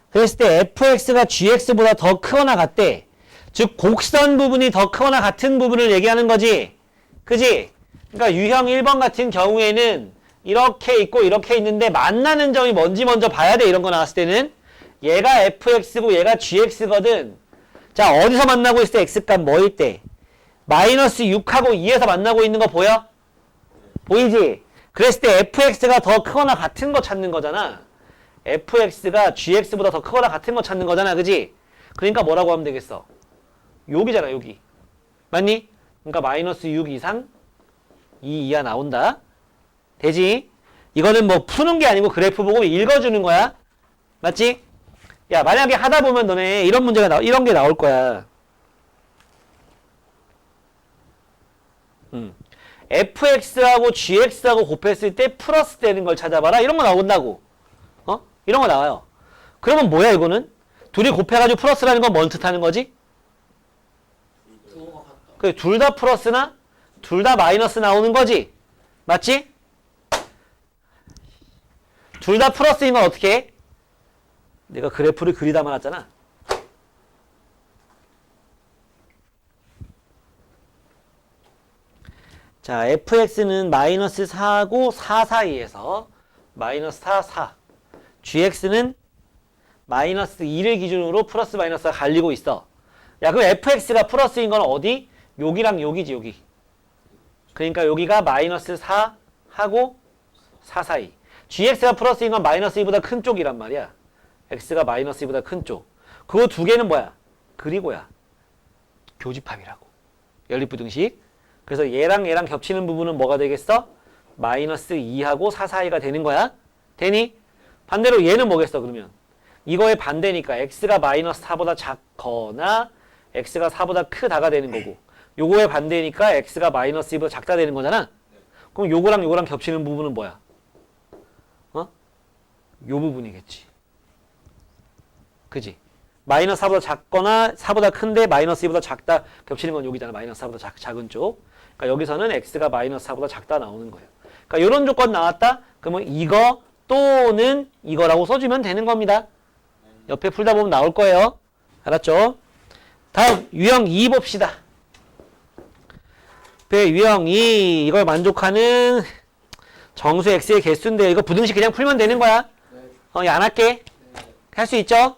그랬을 때 fx가 gx보다 더 크거나 같대. 즉 곡선 부분이 더 크거나 같은 부분을 얘기하는 거지. 그지? 그러니까 유형 1번 같은 경우에는 이렇게 있고 이렇게 있는데 만나는 점이 뭔지 먼저 봐야 돼. 이런 거 나왔을 때는 얘가 fx고 얘가 gx거든. 자, 어디서 만나고 있을 때 x값 뭐일 때? 마이너스 6하고 2에서 만나고 있는 거 보여? 보이지? 그랬을 때 fx가 더 크거나 같은 거 찾는 거잖아. fx가 gx보다 더 크거나 같은 거 찾는 거잖아. 그지? 그러니까 뭐라고 하면 되겠어? 여기잖아, 여기. 맞니? 그러니까 마이너스 6 이상 2 이하 나온다. 되지? 이거는 뭐 푸는 게 아니고 그래프 보고 읽어주는 거야. 맞지? 야, 만약에 하다 보면 너네 이런 문제가 이런 게 나올 거야. fx하고 gx하고 곱했을 때 플러스 되는 걸 찾아봐라. 이런 거 나온다고. 이런 거 나와요. 그러면 뭐야, 이거는? 둘이 곱해가지고 플러스라는 건 뭔 뜻하는 거지? 부호가 같다. 그 둘 다 플러스나 둘 다 마이너스 나오는 거지. 맞지? 둘 다 플러스인 건 어떻게 해? 내가 그래프를 그리다 말았잖아. 자, fx는 마이너스 4하고 4 사이에서 마이너스 4, 4. gx는 마이너스 2를 기준으로 플러스 마이너스가 갈리고 있어. 야, 그럼 fx가 플러스인 건 어디? 여기랑 여기지, 여기. 그러니까 여기가 마이너스 4하고 4 사이. gx가 플러스인 건 마이너스 2보다 큰 쪽이란 말이야. x가 마이너스 2보다 큰 쪽. 그거 두 개는 뭐야? 그리고야. 교집합이라고. 연립부등식. 그래서 얘랑 얘랑 겹치는 부분은 뭐가 되겠어? 마이너스 2하고 4 사이가 되는 거야. 되니? 반대로 얘는 뭐겠어, 그러면? 이거의 반대니까 x가 마이너스 4보다 작거나 x가 4보다 크다가 되는 거고, 요거의 반대니까 x가 마이너스 2보다 작다 되는 거잖아. 그럼 요거랑 요거랑 겹치는 부분은 뭐야? 요 부분이겠지. 그지? 마이너스 4보다 작거나 4보다 큰데 마이너스 2보다 작다 겹치는 건 여기잖아. 마이너스 4보다 작은 쪽. 그러니까 여기서는 x가 마이너스 4보다 작다 나오는 거예요. 그러니까 이런 조건 나왔다? 그러면 이거 또는 이거라고 써주면 되는 겁니다. 옆에 풀다 보면 나올 거예요. 알았죠? 다음 유형 2 봅시다. 유형 2 이걸 만족하는 정수 x의 개수인데 이거 부등식 그냥 풀면 되는 거야. 얘 안 할게. 할 수 있죠?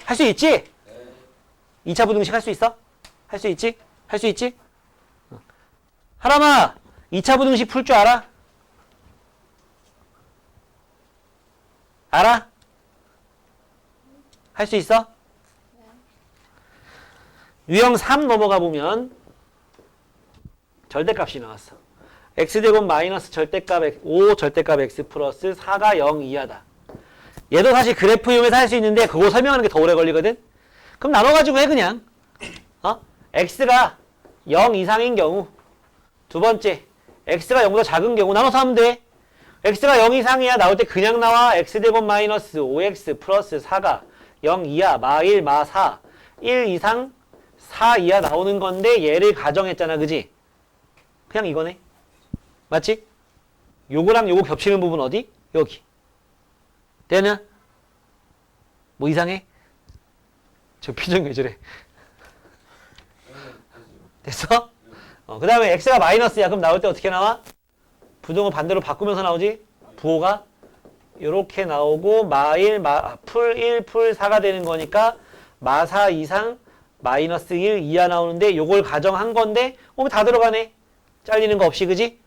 할 수 있지? 2차 부등식 할 수 있어? 할 수 있지? 할 수 있지? 하람아, 2차 부등식 풀 줄 알아? 알아? 할 수 있어? 유형 3 넘어가 보면 절대값이 나왔어. x제곱 마이너스 절대값 5 절대값 x 플러스 4가 0 이하다. 얘도 사실 그래프 이용해서 할 수 있는데 그거 설명하는 게 더 오래 걸리거든? 그럼 나눠가지고 해 그냥. x가 0 이상인 경우, 두 번째 x가 0보다 작은 경우 나눠서 하면 돼. x가 0 이상이야 나올 때 그냥 나와. x제곱 마이너스 5x 플러스 4가 0 이하 마 1, 마 4 1 이상 4 이하 나오는 건데 얘를 가정했잖아. 그지? 그냥 이거네. 맞지? 요거랑 요거 겹치는 부분 어디? 여기. 되냐? 뭐 이상해? 저 표정 왜 저래? 됐어? 그 다음에 x가 마이너스야. 그럼 나올 때 어떻게 나와? 부등호 반대로 바꾸면서 나오지? 부호가 요렇게 나오고 마 1, 풀 1, 풀 4가 되는 거니까 마 4 이상 마이너스 1 이하 나오는데 요걸 가정한 건데 다 들어가네. 잘리는 거 없이. 그지?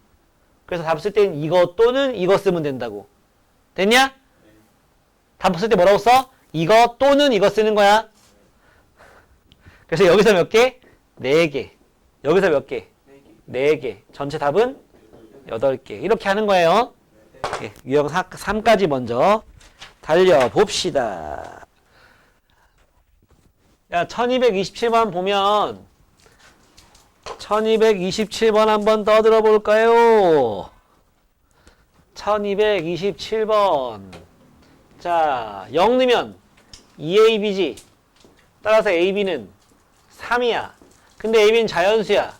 그래서 답 쓸 땐 이거 또는 이거 쓰면 된다고. 됐냐? 답 쓸 때 뭐라고 써? 이거 또는 이거 쓰는 거야. 그래서 여기서 몇 개? 4개. 여기서 몇 개? 4개. 전체 답은 8개. 이렇게 하는 거예요. 예, 유형 3까지 먼저 달려봅시다. 야, 1227번 보면 1227번 한번 떠들어 볼까요? 1227번. 자, 0 넣으면 2ab지. 따라서 ab는 3이야. 근데 AB는 자연수야.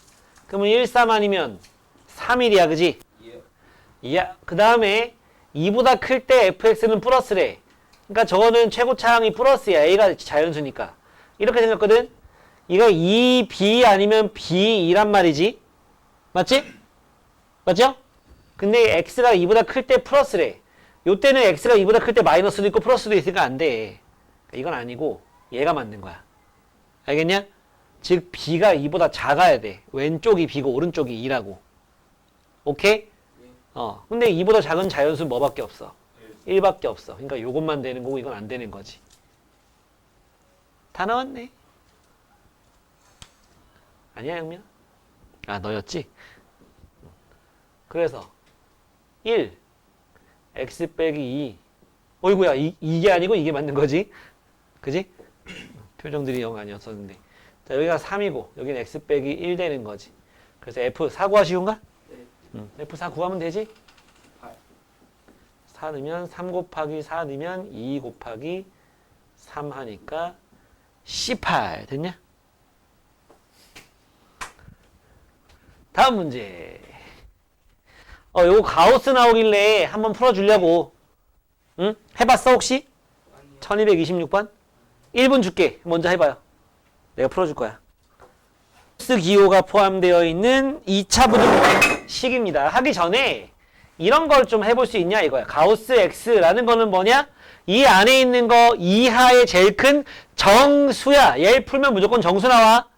그러면 1, 3 아니면 3, 1이야. 그지? 예. 야, 그 다음에 2보다 클 때 fx는 플러스래. 그러니까 저거는 최고차항이 플러스야. a가 자연수니까. 이렇게 생겼거든? 이거 2b 아니면 b2란 말이지. 맞지? 맞죠? 근데 x가 2보다 클 때 플러스래. 요때는 x가 2보다 클 때 마이너스도 있고 플러스도 있으니까 안 돼. 이건 아니고 얘가 맞는 거야. 알겠냐? 즉 b가 2보다 작아야 돼. 왼쪽이 b고 오른쪽이 2라고. 오케이? 근데 2보다 작은 자연수 뭐밖에 없어? 1밖에 없어. 그러니까 요것만 되는 거고 이건 안 되는 거지. 다 나왔네. 아니야, 영민아? 아, 너였지? 그래서 1 x 빼기 2 어이구야, 이게 아니고 이게 맞는 거지? 그지? 표정들이 영 아니었었는데. 자, 여기가 3이고 여기는 x 빼기 1 되는 거지. 그래서 f 4 구하 쉬운가? 네. f 4 구하면 되지? 8. 4 넣으면 3 곱하기 4 넣으면 2 곱하기 3 하니까 18 됐냐? 다음 문제. 요거 가우스 나오길래 한번 풀어주려고. 응? 해봤어 혹시? 아니요. 1226번? 1분 줄게. 먼저 해봐요. 내가 풀어줄 거야. 가우스 기호가 포함되어 있는 2차 부등식입니다. 하기 전에 이런 걸 좀 해볼 수 있냐 이거야. 가우스 X라는 거는 뭐냐? 이 안에 있는 거 이하의 제일 큰 정수야. 얘를 풀면 무조건 정수 나와.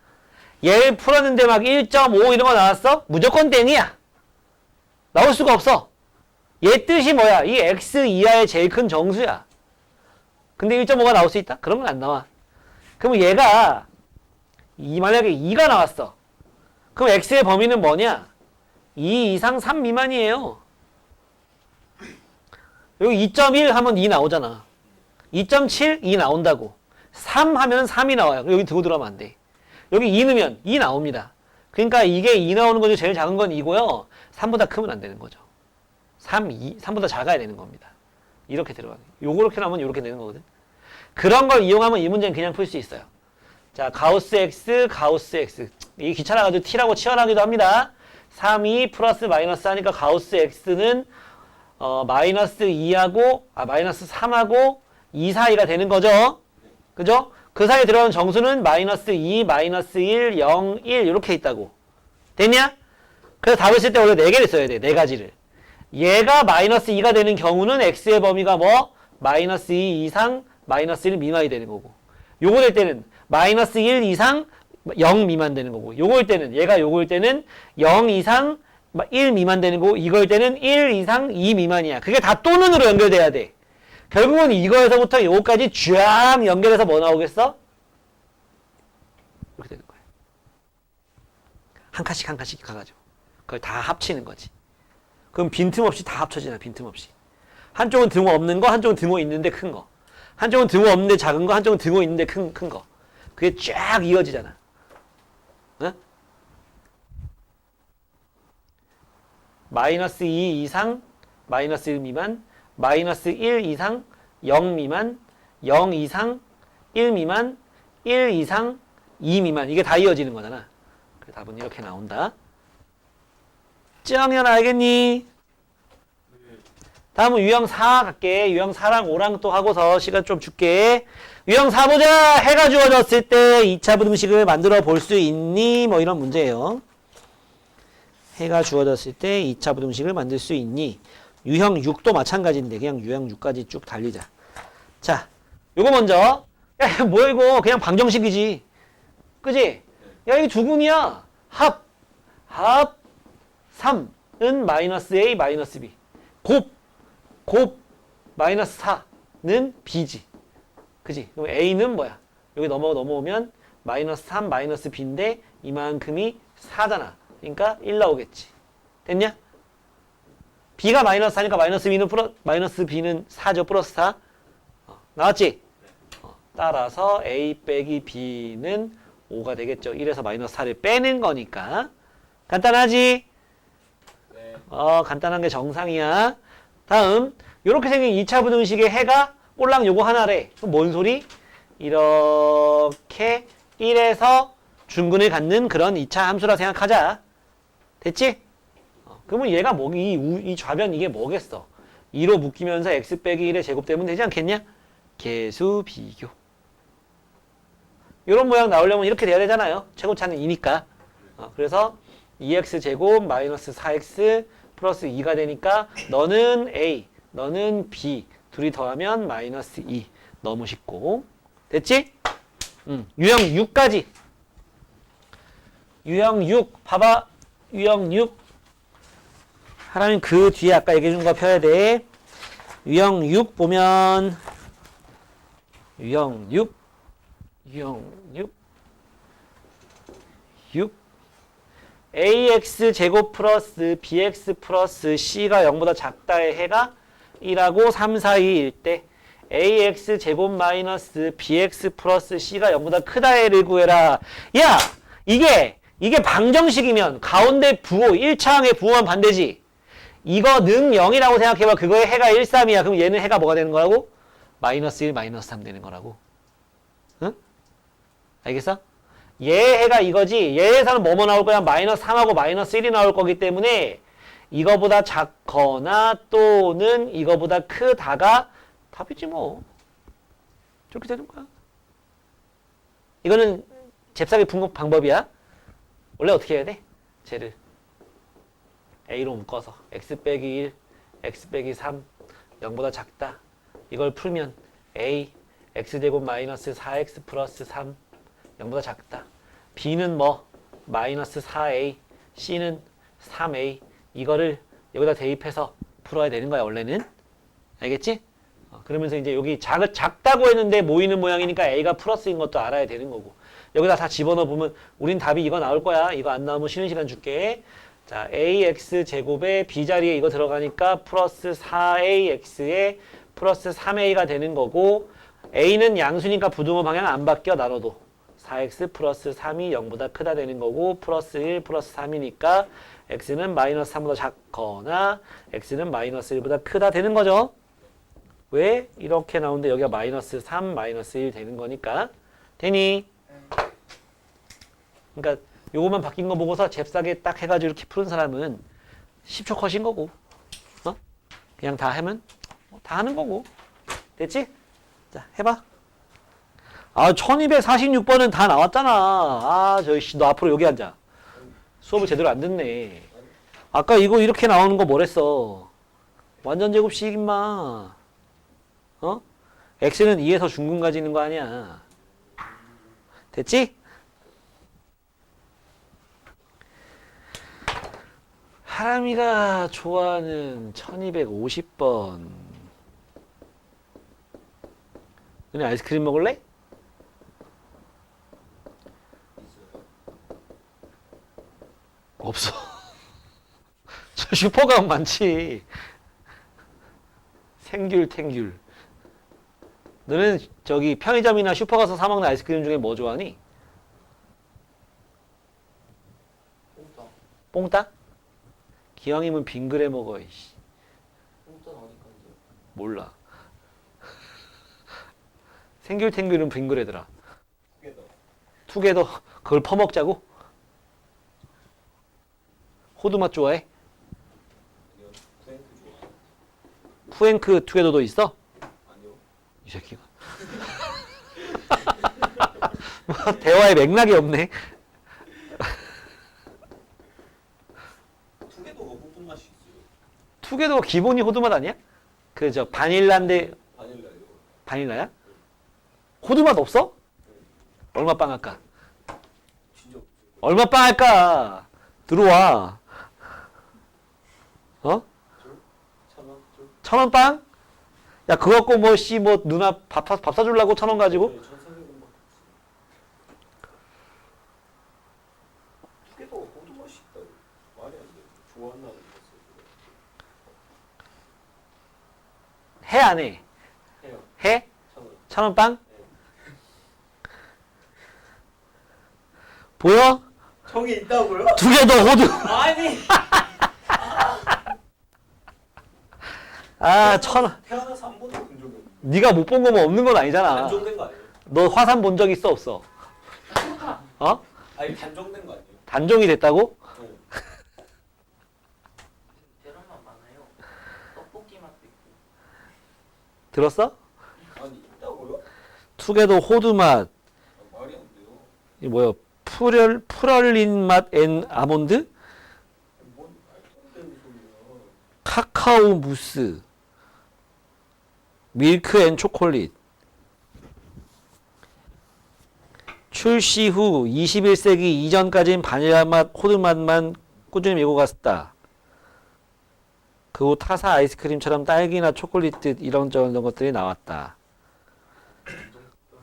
얘를 풀었는데 막 1.5 이런 거 나왔어? 무조건 땡이야. 나올 수가 없어. 얘 뜻이 뭐야? 이 X 이하의 제일 큰 정수야. 근데 1.5가 나올 수 있다? 그런 건 안 나와. 그러면 얘가 만약에 2가 나왔어. 그럼 X의 범위는 뭐냐? 2 이상 3 미만이에요. 여기 2.1 하면 2 나오잖아. 2.7, 2 나온다고. 3 하면 3이 나와요. 여기 두고 들어가면 안 돼. 여기 2 넣으면 2 나옵니다. 그러니까 이게 2 나오는 거죠. 제일 작은 건 2고요. 3보다 크면 안 되는 거죠. 3보다 작아야 되는 겁니다. 이렇게 들어가는 거예요. 요렇게 나오면 요렇게 되는 거거든. 그런 걸 이용하면 이 문제는 그냥 풀 수 있어요. 자, 가우스 X, 가우스 X. 이게 귀찮아가지고 T라고 치환하기도 합니다. 3이 플러스 마이너스 하니까 가우스 X는 마이너스 2하고, 마이너스 3하고 2 사이가 되는 거죠. 그죠? 그 사이에 들어가는 정수는 마이너스 2, 마이너스 1, 0, 1 이렇게 있다고. 됐냐? 그래서 답을 쓸 때 원래 4개를 써야 돼. 4가지를. 얘가 마이너스 2가 되는 경우는 X의 범위가 뭐? 마이너스 2 이상, 마이너스 1 미만이 되는 거고. 요거 될 때는 마이너스 1 이상, 0 미만 되는 거고. 요거일 때는, 얘가 요거일 때는 0 이상, 1 미만 되는 거고. 이거일 때는 1 이상, 2 미만이야. 그게 다 또는으로 연결돼야 돼. 결국은 이거에서부터 요거까지 쫙 연결해서 뭐 나오겠어? 이렇게 되는 거야. 한 칸씩 한 칸씩 가가지고. 그걸 다 합치는 거지. 그럼 빈틈없이 다 합쳐지나, 빈틈없이. 한쪽은 등호 없는 거, 한쪽은 등호 있는데 큰 거. 한쪽은 등호 없는데 작은 거, 한쪽은 등호 있는데 큰 거. 그게 쫙 이어지잖아. 응? 마이너스 2 이상, 마이너스 1 미만, 마이너스 1 이상, 0 미만, 0 이상, 1 미만, 1 이상, 2 미만. 이게 다 이어지는 거잖아. 그래서 답은 이렇게 나온다. 정연 알겠니? 다음은 유형 4 갈게. 유형 4랑 5랑 또 하고서 시간 좀 줄게. 유형 4 보자. 해가 주어졌을 때 2차 부등식을 만들어 볼 수 있니? 뭐 이런 문제예요. 해가 주어졌을 때 2차 부등식을 만들 수 있니? 유형 6도 마찬가지인데 그냥 유형 6까지 쭉 달리자. 자, 요거 먼저. 야, 뭐야 이거. 그냥 방정식이지. 그지? 야, 이게 두근이야. 합 3은 마이너스 A 마이너스 B. 곱 마이너스 4는 B지. 그지? 그럼 A는 뭐야? 여기 넘어오면 마이너스 3 마이너스 B인데 이만큼이 4잖아. 그러니까 1 나오겠지. 됐냐? B가 마이너스 4니까 마이너스 B는 4죠. 플러스 4. 나왔지? 따라서 A 빼기 B는 5가 되겠죠. 1에서 마이너스 4를 빼는 거니까. 간단하지? 네. 간단한 게 정상이야. 다음, 이렇게 생긴 2차 부등식의 해가 꼴랑 요거 하나래. 그럼 뭔 소리? 이렇게 1에서 중근을 갖는 그런 2차 함수라 생각하자. 됐지? 그러면 얘가 이 좌변 이게 뭐겠어? 2로 묶이면서 x 빼기 1의 제곱되면 되지 않겠냐? 계수 비교. 이런 모양 나오려면 이렇게 돼야 되잖아요. 최고차는 2니까. 그래서 2x 제곱 마이너스 4x 플러스 2가 되니까 너는 a, 너는 b 둘이 더하면 마이너스 2. 너무 쉽고. 됐지? 유형 6까지. 유형 6 봐봐. 유형 6 하라면 그 뒤에 아까 얘기해준 거 펴야 돼. 유형 6 보면 유형 6 ax 제곱 플러스 bx 플러스 c가 0보다 작다의 해가 1하고 3 사이일 때 ax 제곱 마이너스 bx 플러스 c가 0보다 크다의 해를 구해라. 야! 이게 방정식이면 가운데 부호 1차항의 부호만 반대지. 이거 는 0이라고 생각해봐. 그거의 해가 1, 3이야. 그럼 얘는 해가 뭐가 되는 거라고? 마이너스 1, 마이너스 3 되는 거라고. 응? 알겠어? 얘의 해가 이거지. 얘에서는 뭐뭐 나올 거야? 마이너스 3하고 마이너스 1이 나올 거기 때문에 이거보다 작거나 또는 이거보다 크다가 답이지 뭐. 저렇게 되는 거야. 이거는 잽싸게 푼 방법이야. 원래 어떻게 해야 돼? 쟤를 a로 묶어서 x 빼기 1, x 빼기 3, 0보다 작다. 이걸 풀면 a, x제곱 마이너스 4x 플러스 3, 0보다 작다. b는 뭐? 마이너스 4a, c는 3a. 이거를 여기다 대입해서 풀어야 되는 거야 원래는. 알겠지? 그러면서 이제 여기 작다고 했는데 모이는 모양이니까 a가 플러스인 것도 알아야 되는 거고. 여기다 다 집어넣어 보면 우린 답이 이거 나올 거야. 이거 안 나오면 쉬는 시간 줄게. 자, ax 제곱에 b 자리에 이거 들어가니까 플러스 4ax에 플러스 3a가 되는 거고, a는 양수니까 부등호 방향 안 바뀌어. 나눠도 4x 플러스 3이 0보다 크다 되는 거고, 플러스 1 플러스 3이니까 x는 마이너스 3보다 작거나 x는 마이너스 1보다 크다 되는 거죠. 왜? 이렇게 나오는데 여기가 마이너스 3, 마이너스 1 되는 거니까. 되니? 그러니까 요거만 바뀐 거 보고서 잽싸게 딱 해가지고 이렇게 푸는 사람은 10초 컷인 거고, 그냥 다 하면 다 하는 거고. 됐지? 자, 해봐. 1246번은 다 나왔잖아. 너 앞으로 여기 앉아. 수업을 제대로 안 듣네. 아까 이거 이렇게 나오는 거 뭐랬어? 완전 제곱식 임마. x는 2에서 중근 가지는 거 아니야. 됐지? 하람이가 좋아하는 1250번. 너네 아이스크림 먹을래? 없어. 저 슈퍼가 많지. 생귤, 탱귤. 너는 저기 편의점이나 슈퍼 가서 사 먹는 아이스크림 중에 뭐 좋아하니? 뽕따. 뽕따? 기왕이면 빙그레 먹어. 이씨. 뽕따는 어디 건데요? 몰라. 생귤, 탱귤은 빙그레더라. 투게더. 그걸 퍼먹자고? 호두 맛 좋아해? 아니요, 프랭크 좋아. 푸앵크 투게더도 있어? 아니요. 이 새끼가. 대화에 맥락이 없네. 투게더가 호두 맛이 있어요. 투게더가 기본이 호두 맛 아니야? 그 저 바닐라인데 바닐라요. 바닐라야? 호두 맛 없어? 얼마 빵 할까? 진짜 없어요. 얼마 빵 할까? 들어와. 어? 1,000원? 1,000원 빵? 야 그거 갖고 뭐 누나 밥 사주려고 1,000원 가지고? 1,400원밖에 없어요. 투게더가 호두 맛이 있다고. 말이 안 돼. 좋아한다는 거였어요. 해 안 해? 해요. 해? 1,000원. 1,000원 빵? 보여? 저기 있다고요? 두 개 더 호두. 아니. 아 1,000원. 태어나서 한 번도 본 적이 없는데. 네가 못 본 거면 없는 건 아니잖아. 안정된 거 아니에요? 너 화산 본 적 있어 없어? 어? 아니 단종된 거 아니에요? 단종이 됐다고? 네. 계란만 많아요. 떡볶이 맛도 있고. 들었어? 아니 있다고요? 투게더 호두 맛. 아, 말이 안 돼요. 이 뭐야? 푸럴린 맛 앤 아몬드? 뭔 말도 안 되는 소리야. 카카오 무스. 밀크 앤 초콜릿. 출시 후 21세기 이전까지는 바닐라 맛, 호두 맛만 꾸준히 밀고 갔었다. 그 후 타사 아이스크림처럼 딸기나 초콜릿 듯 이런저런 것들이 나왔다.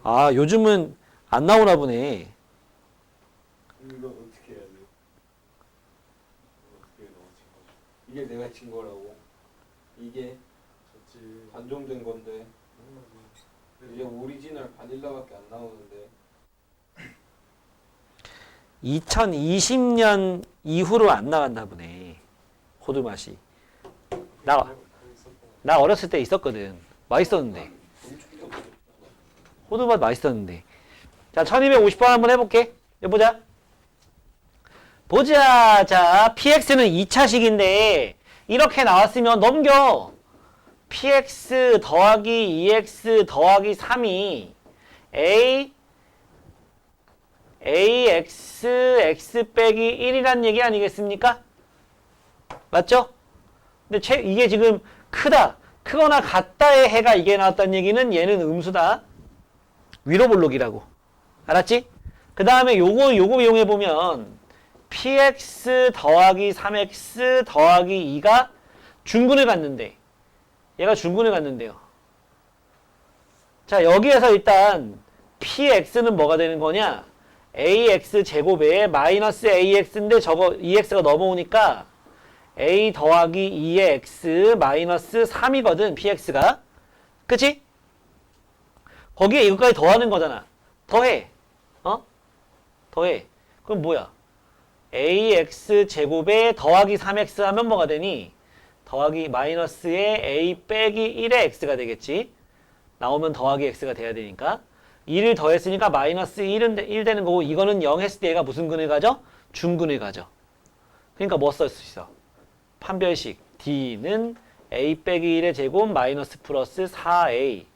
아, 요즘은 안 나오나 보네. 이거 어떻게 해야 돼요? 어떻게 넣어진 거죠? 이게 내가 친 거라고. 이게 졌지. 단종된 건데 이게 오리지널 바닐라밖에 안 나오는데 2020년 이후로 안 나왔나 보네. 호두 맛이. 나 어렸을 때 있었거든. 맛있었는데. 호두 맛 맛있었는데. 자, 1250번 한번 해볼게. 여기 보자. 보자. 자, px는 2차식인데 이렇게 나왔으면 넘겨. px 더하기 2x 더하기 3이 ax x 빼기 1이란 얘기 아니겠습니까? 맞죠? 근데 이게 지금 크다, 크거나 같다의 해가 이게 나왔다는 얘기는 얘는 음수다. 위로 볼록이라고. 알았지? 그 다음에 요거 이용해보면 px 더하기 3x 더하기 2가 중근을 갖는데 얘가 중근을 갖는데요. 자, 여기에서 일단 px는 뭐가 되는 거냐? ax 제곱에 마이너스 ax인데 저거 2x가 넘어오니까 a 더하기 2의 x 마이너스 3이거든, px가. 그치? 거기에 이것까지 더하는 거잖아. 더해. 더해. 그럼 뭐야? ax 제곱에 더하기 3x 하면 뭐가 되니? 더하기 마이너스의 a 빼기 1의 x가 되겠지. 나오면 더하기 x가 돼야 되니까. 2를 더했으니까 마이너스 1 되는 거고, 이거는 0 했을 때 얘가 무슨 근을 가져? 중근을 가져. 그러니까 뭐 쓸 수 있어? 판별식 d는 a 빼기 1의 제곱 마이너스 플러스 4a는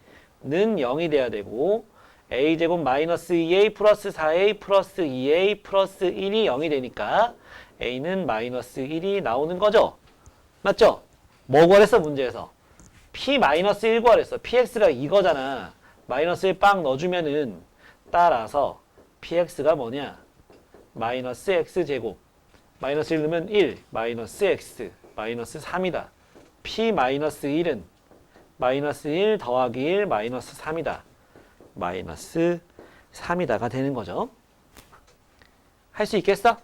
0이 돼야 되고, a 제곱 마이너스 2a 플러스 4a 플러스 2a 플러스 1이 0이 되니까 a는 마이너스 1이 나오는 거죠. 맞죠? 뭐 구하랬어, 문제에서? p 마이너스 1 구하랬어. px가 이거잖아. 마이너스 1 빵 넣어주면은 따라서 px가 뭐냐? 마이너스 x제곱 마이너스 1 넣으면 1 마이너스 x 마이너스 3이다. p 마이너스 1은 마이너스 1 더하기 1 마이너스 3이다. 마이너스 3이다가 되는 거죠. 할 수 있겠어?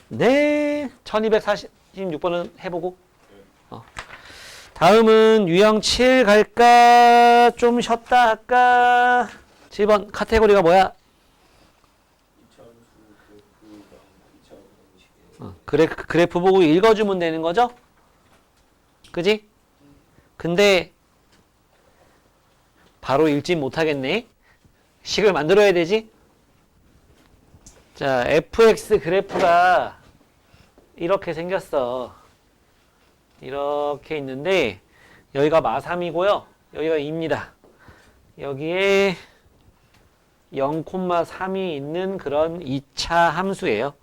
네. 네. 1246번은 해보고. 다음은 유형 7 갈까? 좀 쉬었다 할까? 7번 카테고리가 뭐야? 그래프 보고 읽어주면 되는 거죠? 그지? 근데 바로 읽지 못하겠네. 식을 만들어야 되지? 자, fx 그래프가 이렇게 생겼어. 이렇게 있는데 여기가 마3이고요. 여기가 2입니다. 여기에 0,3이 있는 그런 2차 함수예요.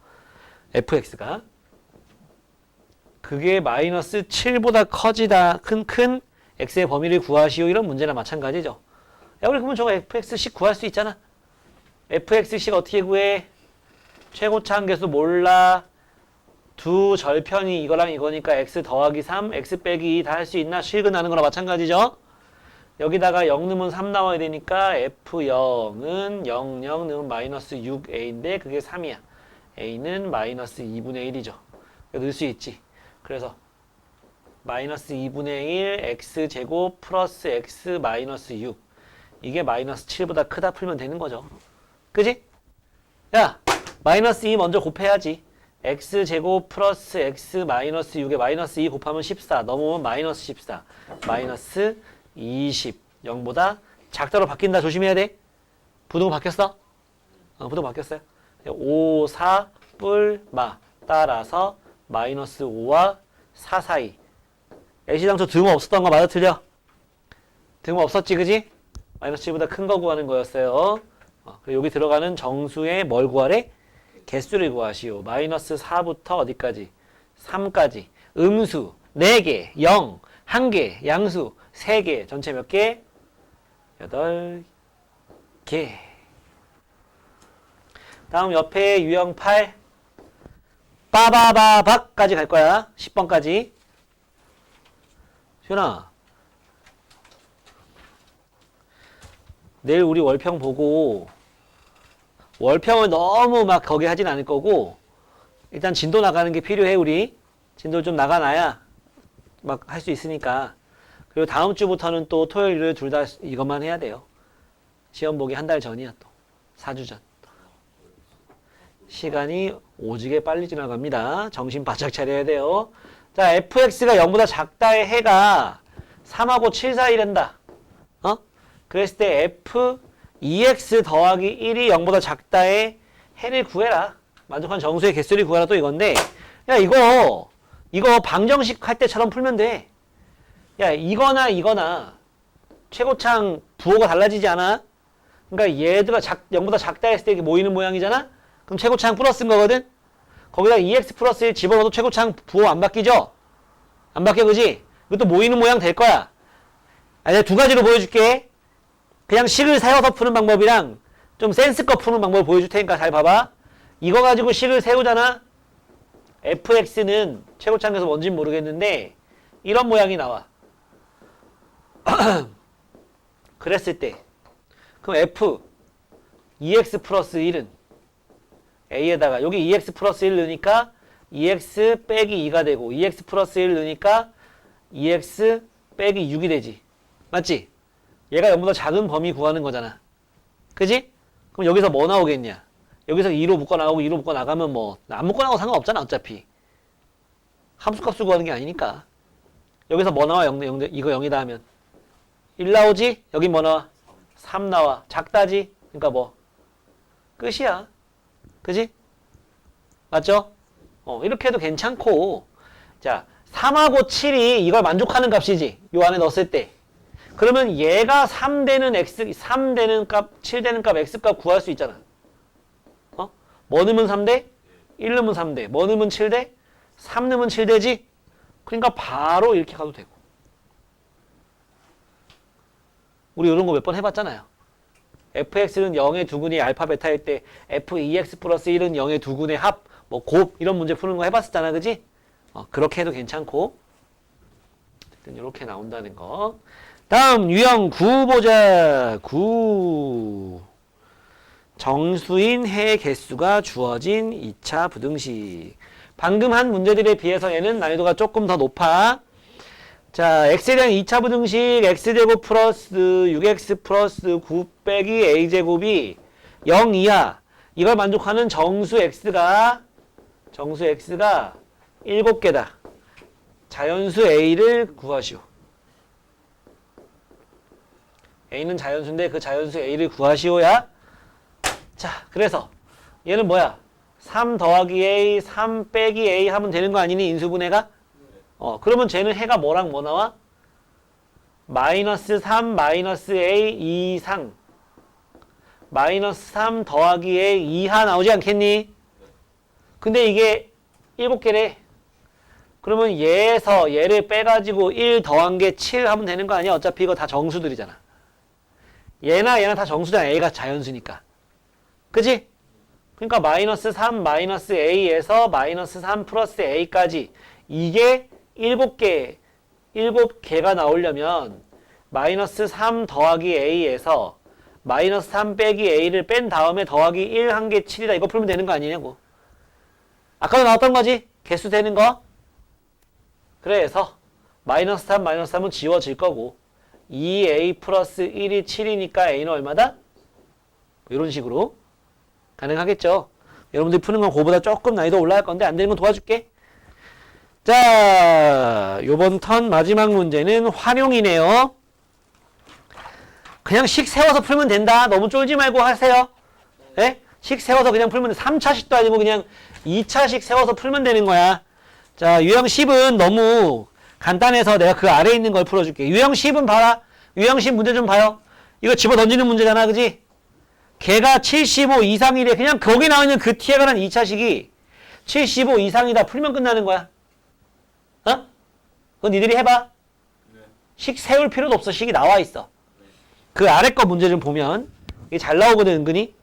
fx가. 그게 마이너스 7보다 커지다 큰 x의 범위를 구하시오. 이런 문제나 마찬가지죠. 야, 우리 그러면 저거 fx식 구할 수 있잖아. fx식 어떻게 구해? 최고차 한계수 몰라. 두 절편이 이거랑 이거니까 x 더하기 3, x 빼기 2 다 할 수 있나? 실근하는 거랑 마찬가지죠. 여기다가 0 넣으면 3 나와야 되니까 f0은 0, 0 넣으면 마이너스 6a인데 그게 3이야. a는 마이너스 2분의 1이죠. 넣을 수 있지. 그래서 마이너스 2분의 1 x제곱 플러스 x 마이너스 6 이게 마이너스 7보다 크다 풀면 되는 거죠. 그지? 야, 마이너스 2 먼저 곱해야지. x제곱 플러스 x 마이너스 6에 마이너스 2 곱하면 14 넘으면 마이너스 14 마이너스 20 0보다 작다로 바뀐다. 조심해야 돼. 부등호 바뀌었어? 부등호 바뀌었어요. 5, 4, 뿔, 마 따라서 마이너스 5와 4 사이. 애시당초 등호 없었던 거 맞아 틀려? 등호 없었지 그지? 마이너스 7보다 큰 거 구하는 거였어요. 그리고 여기 들어가는 정수의 뭘 구하래? 개수를 구하시오. 마이너스 4부터 어디까지? 3까지. 음수 4개, 0, 1개, 양수 3개. 전체 몇 개? 8개. 다음 옆에 유형 8. 빠바바박까지 갈 거야. 10번까지. 시훈아. 내일 우리 월평 보고 월평을 너무 막 거기 하진 않을 거고 일단 진도 나가는 게 필요해 우리. 진도를 좀 나가놔야 막 할 수 있으니까. 그리고 다음 주부터는 또 토요일 일요일 둘 다 이것만 해야 돼요. 시험 보기 한 달 전이야 또. 4주 전. 시간이 오지게 빨리 지나갑니다. 정신 바짝 차려야 돼요. 자, fx가 0보다 작다의 해가 3하고 7 사이란다. 그랬을 때 f 2x 더하기 1이 0보다 작다의 해를 구해라. 만족한 정수의 개수를 구하라 또 이건데 야 이거 방정식 할 때처럼 풀면 돼. 야 이거나 최고창 부호가 달라지지 않아? 그러니까 얘들아 0보다 작다 했을 때 이게 모이는 모양이잖아? 그럼 최고창 플러스인 거거든? 거기다 2x 플러스 1 집어넣어도 최고창 부호 안 바뀌죠? 안 바뀌어 그지? 이것도 모이는 모양 될 거야. 내가 두 가지로 보여줄게. 그냥 식을 세워서 푸는 방법이랑 좀 센스껏 푸는 방법을 보여줄 테니까 잘 봐봐. 이거 가지고 식을 세우잖아? fx는 최고창에서 뭔진 모르겠는데 이런 모양이 나와. 그랬을 때 그럼 f 2x 플러스 1은 a에다가 여기 2x 플러스 1 넣으니까 2x 빼기 2가 되고 2x 플러스 1 넣으니까 2x 빼기 6이 되지. 맞지? 얘가 0보다 작은 범위 구하는 거잖아. 그지? 그럼 여기서 뭐 나오겠냐? 여기서 2로 묶어 나오고 2로 묶어 나가면 뭐 안 묶어 나가도 상관없잖아 어차피. 함수값을 구하는 게 아니니까. 여기서 뭐 나와? 0, 이거 0이다 하면 1 나오지? 여기 뭐 나와? 3 나와. 작다지? 그러니까 뭐 끝이야. 그지? 맞죠? 이렇게 해도 괜찮고. 자, 3하고 7이 이걸 만족하는 값이지. 요 안에 넣었을 때. 그러면 얘가 3 되는 x, 3 되는 값, 7 되는 값, x 값 구할 수 있잖아. 뭐 넣으면 3대? 1 넣으면 3대. 뭐 넣으면 7대? 3 넣으면 7대지? 그러니까 바로 이렇게 가도 되고. 우리 이런 거 몇 번 해봤잖아요. fx는 0의 두근이 알파 베타일 때 f2x 플러스 1은 0의 두근의 합, 뭐 곱 이런 문제 푸는 거 해봤었잖아. 그지? 그렇게 해도 괜찮고. 이렇게 나온다는 거. 다음 유형 9 보자. 9. 정수인 해 개수가 주어진 2차 부등식. 방금 한 문제들에 비해서 얘는 난이도가 조금 더 높아. 자, x에 대한 2차 부등식 x제곱 플러스 6x 플러스 9 빼기 a제곱이 0 이하. 이걸 만족하는 정수 x가 7개다. 자연수 a를 구하시오. a는 자연수인데 그 자연수 a를 구하시오야. 자, 그래서 얘는 뭐야? 3 더하기 a, 3 빼기 a 하면 되는 거 아니니? 인수분해가? 그러면 쟤는 해가 뭐랑 뭐 나와? 마이너스 3 마이너스 a 이상 마이너스 3 더하기 a 이하 나오지 않겠니? 근데 이게 7개래. 그러면 얘에서 얘를 빼가지고 1 더한 게 7 하면 되는 거 아니야? 어차피 이거 다 정수들이잖아. 얘나 다 정수잖아. a가 자연수니까. 그지? 그러니까 마이너스 3 마이너스 a에서 마이너스 3 플러스 a까지 이게 7개가 나오려면 마이너스 3 더하기 a에서 마이너스 3 빼기 a를 뺀 다음에 더하기 1 한 게 7이다. 이거 풀면 되는 거 아니냐고. 아까도 나왔던 거지? 개수 되는 거? 그래서 마이너스 3 마이너스 3은 지워질 거고 2a 플러스 1이 7이니까 a는 얼마다? 이런 식으로 가능하겠죠. 여러분들이 푸는 건 그거보다 조금 난이도 올라갈 건데 안 되는 건 도와줄게. 자, 요번 턴 마지막 문제는 활용이네요. 그냥 식 세워서 풀면 된다. 너무 쫄지 말고 하세요. 네? 식 세워서 그냥 풀면 돼. 3차식도 아니고 그냥 2차식 세워서 풀면 되는 거야. 자, 유형 10은 너무 간단해서 내가 그 아래에 있는 걸 풀어줄게. 유형 10은 봐라. 유형 10 문제 좀 봐요. 이거 집어 던지는 문제잖아. 그지? 걔가 75 이상이래. 그냥 거기 나와 있는 그 t에 관한 2차식이 75 이상이다. 풀면 끝나는 거야. 어? 그건 니들이 해봐. 네. 식 세울 필요도 없어. 식이 나와 있어. 그 아래 거 문제 좀 보면 이게 잘 나오거든, 은근히.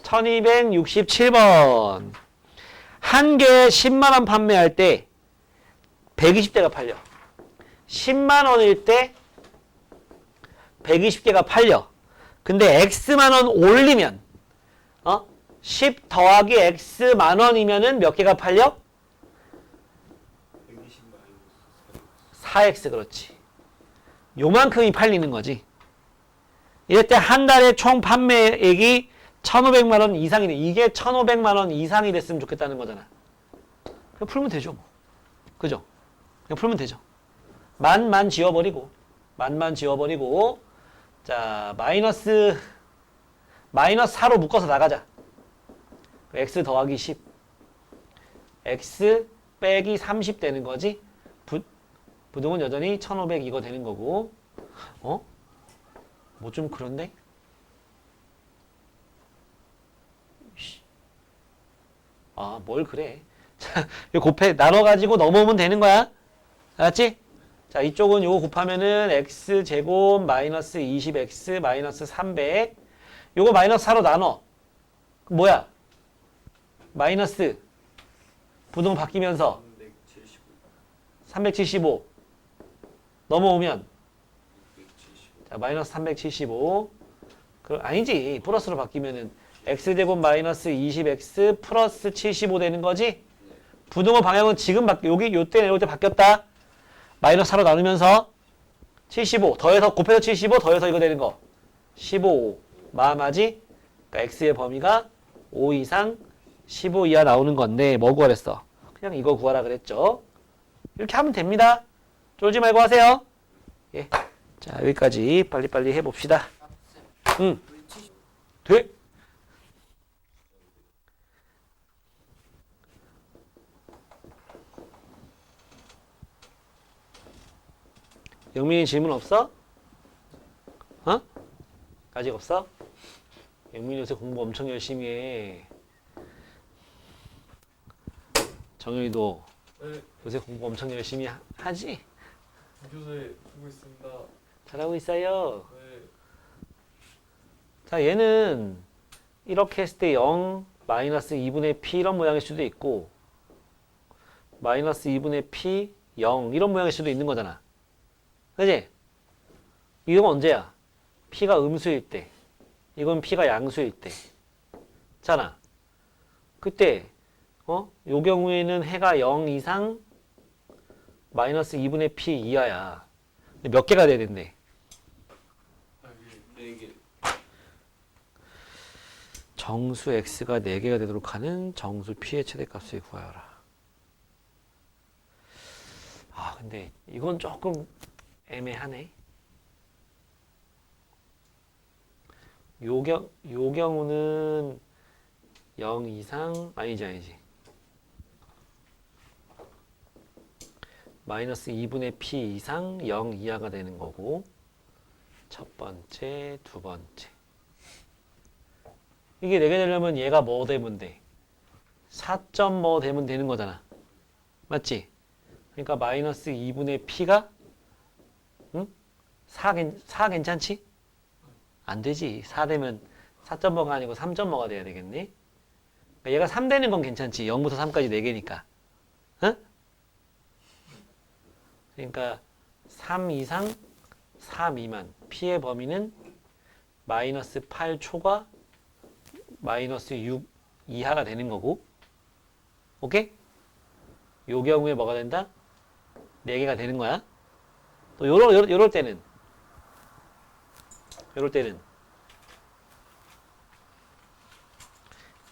1267번. 한 개에 10만 원 판매할 때 120대가 팔려. 10만 원일 때 120개가 팔려. 근데 X만 원 올리면 10 더하기 X만 원이면은 몇 개가 팔려? 120 마이너스 4X 그렇지. 요만큼이 팔리는 거지. 이럴 때 한 달에 총 판매액이 1,500만 원 이상이네. 이게 1,500만 원 이상이 됐으면 좋겠다는 거잖아. 그냥 풀면 되죠, 뭐. 그죠? 그냥 풀면 되죠. 만만 지워버리고, 자, 마이너스 4로 묶어서 나가자. X 더하기 10. X 빼기 30 되는 거지. 부등은 여전히 1,500 이거 되는 거고. 뭐 좀 그런데? 아, 뭘 그래. 자, 이거 곱해, 나눠가지고 넘어오면 되는 거야. 알았지? 자, 이쪽은 요거 곱하면은 x제곱 마이너스 20x 마이너스 300. 요거 마이너스 4로 나눠. 뭐야? 마이너스. 부등 바뀌면서 375. 넘어오면 170 자, 마이너스 375. 아니지. 플러스로 바뀌면은 x제곱 마이너스 20x 플러스 75 되는 거지? 부등호 방향은 지금 여기 요때 내려올 때 바뀌었다. 마이너스 4로 나누면서 75 더해서 곱해서 75 더해서 이거 되는 거 15 마음하지? 그러니까 x의 범위가 5 이상 15 이하 나오는 건데 뭐 구하랬어? 그냥 이거 구하라 그랬죠. 이렇게 하면 됩니다. 쫄지 말고 하세요. 예. 자, 여기까지 빨리빨리 해봅시다. 응. 돼? 영민이 질문 없어? 아직 없어? 영민이 요새 공부 엄청 열심히 해. 정현이도 네, 요새 공부 엄청 열심히 하지? 교재 보고 있습니다. 잘하고 있어요. 네, 자, 얘는 이렇게 했을 때 0, 마이너스 2분의 p 이런 모양일 수도 있고 마이너스 2분의 p, 0 이런 모양일 수도 있는 거잖아. 그지? 이건 언제야? p가 음수일 때. 이건 p가 양수일 때. 잖아. 그때 요 경우에는 해가 0 이상 마이너스 2분의 p 이하야. 근데 몇 개가 돼야 된대? 아, 이게 4개 정수 x가 4개가 되도록 하는 정수 p의 최대값을 구하여라. 아, 근데 이건 조금 애매하네. 요 경우는 0 이상 아니지. 마이너스 2분의 p 이상 0 이하가 되는 거고 첫 번째, 두 번째. 이게 4개 되려면 얘가 뭐 되면 돼? 4점 뭐 되면 되는 거잖아. 맞지? 그러니까 마이너스 2분의 p가 4 괜찮지? 안 되지. 4 되면 4.뭐가 아니고 3.뭐가 돼야 되겠네. 그러니까 얘가 3 되는 건 괜찮지. 0부터 3까지 4개니까. 그러니까 3 이상 4 미만. p의 범위는 마이너스 8초가 마이너스 6 이하가 되는 거고. 오케이? 요 경우에 뭐가 된다? 4개가 되는 거야. 또 요럴 때는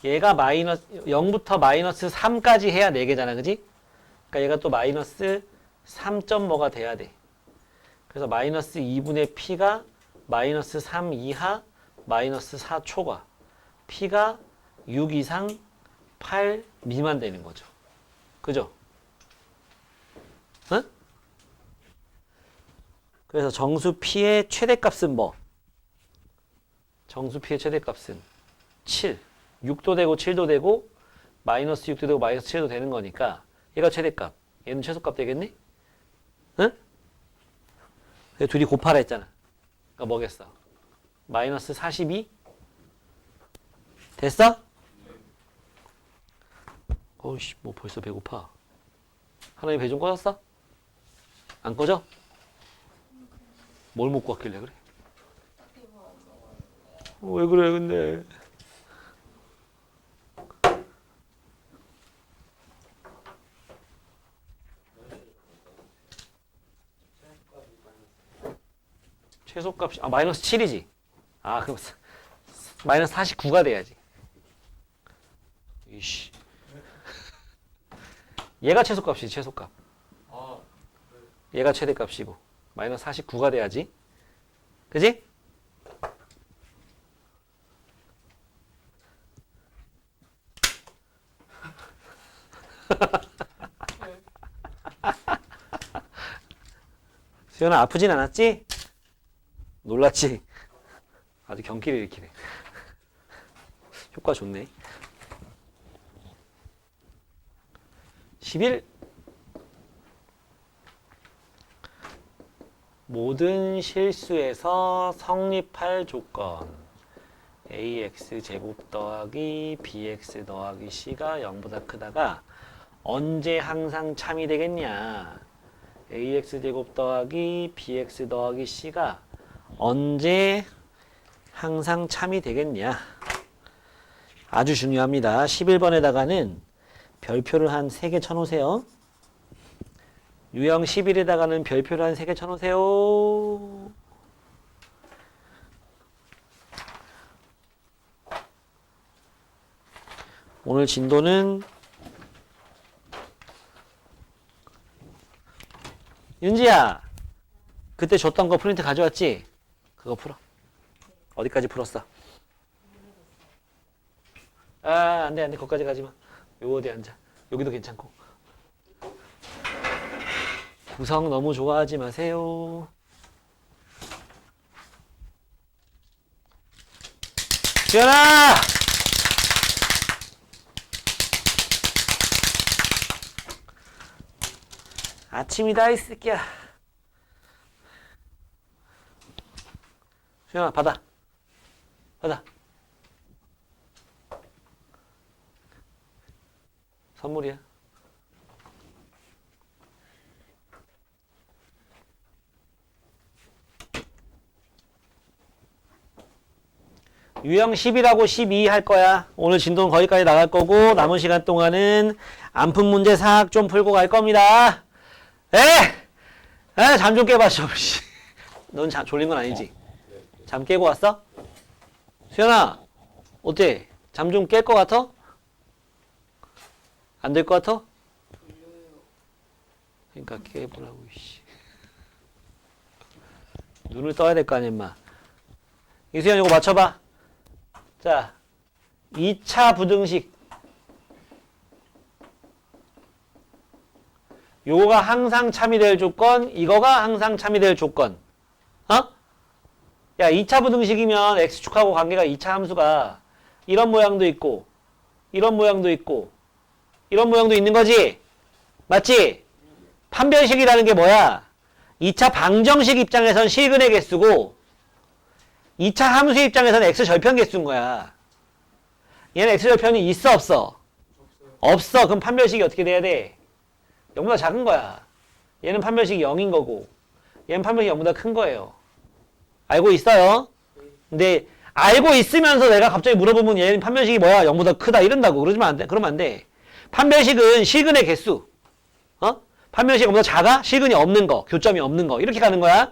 얘가 마이너스 0부터 마이너스 3까지 해야 4개잖아. 그지? 그러니까 얘가 또 마이너스 3.뭐가 돼야 돼. 그래서 마이너스 2분의 p가 마이너스 3 이하 마이너스 4초가 p가 6 이상 8 미만 되는 거죠. 그죠? 응? 그래서 정수 P의 최대값은 뭐? 정수 P의 최대값은 7. 6도 되고 7도 되고 마이너스 6도 되고 마이너스 7도 되는 거니까 얘가 최대값. 얘는 최소값 되겠니? 응? 둘이 곱하라 했잖아. 그러니까 뭐겠어? 마이너스 42? 됐어? 어이씨, 뭐 벌써 배고파. 하나님 배 좀 꺼졌어? 안 꺼져? 뭘 먹고 왔길래 그래? 왜 그래 근데? 최소값이 마이너스 7이지. 아 그럼 마이너스 49가 돼야지. 이씨. 얘가 최소값이지 최소값. 아, 얘가 최대값이고 마이너스 49가 돼야지. 그지? 수연아 아프진 않았지? 놀랐지? 아주 경기를 일으키네. 효과 좋네. 11. 모든 실수에서 성립할 조건 ax 제곱 더하기 bx 더하기 c가 0보다 크다가 언제 항상 참이 되겠냐. ax 제곱 더하기 bx 더하기 c가 언제 항상 참이 되겠냐. 아주 중요합니다. 11번에다가는 별표를 한 3개 쳐놓으세요. 유형 11에다가는 별표를 한 3개 쳐놓으세요. 오늘 진도는 윤지야 그때 줬던 거 프린트 가져왔지? 그거 풀어. 어디까지 풀었어? 아 안돼 거기까지 가지마. 요 어디 앉아. 여기도 괜찮고. 구성 너무 좋아하지 마세요. 수연아! 아침이다 이 새끼야. 수연아 받아. 받아. 선물이야. 유형 10이라고 12 할 거야. 오늘 진도는 거기까지 나갈 거고 남은 시간 동안은 안 푼 문제 싹 좀 풀고 갈 겁니다. 잠 좀 깨봐 좀. 넌 졸린 건 아니지? 잠 깨고 왔어? 수연아 어때? 잠 좀 깰 것 같아? 안 될 것 같아? 그러니까 깨보라고. 눈을 떠야 될 거 아니야 임마. 이수연 이거 맞춰봐. 자 2차 부등식 요거가 항상 참이 될 조건, 이거가 항상 참이 될 조건. 어? 야 2차 부등식이면 x축하고 관계가 2차 함수가 이런 모양도 있고 이런 모양도 있고 이런 모양도 있는 거지? 맞지? 판별식이라는 게 뭐야? 2차 방정식 입장에선 실근의 개수고 2차 함수 입장에선 x절편 개수인 거야. 얘는 x절편이 있어 없어? 없어. 그럼 판별식이 어떻게 돼야 돼? 0보다 작은 거야. 얘는 판별식이 0인 거고 얘는 판별식이 0보다 큰 거예요. 알고 있어요? 근데 알고 있으면서 내가 갑자기 물어보면 얘는 판별식이 뭐야? 0보다 크다 이런다고. 그러면 안 돼. 그러면 안 돼. 판별식은 실근의 개수. 판별식이 0보다 작아? 실근이 없는 거. 교점이 없는 거. 이렇게 가는 거야.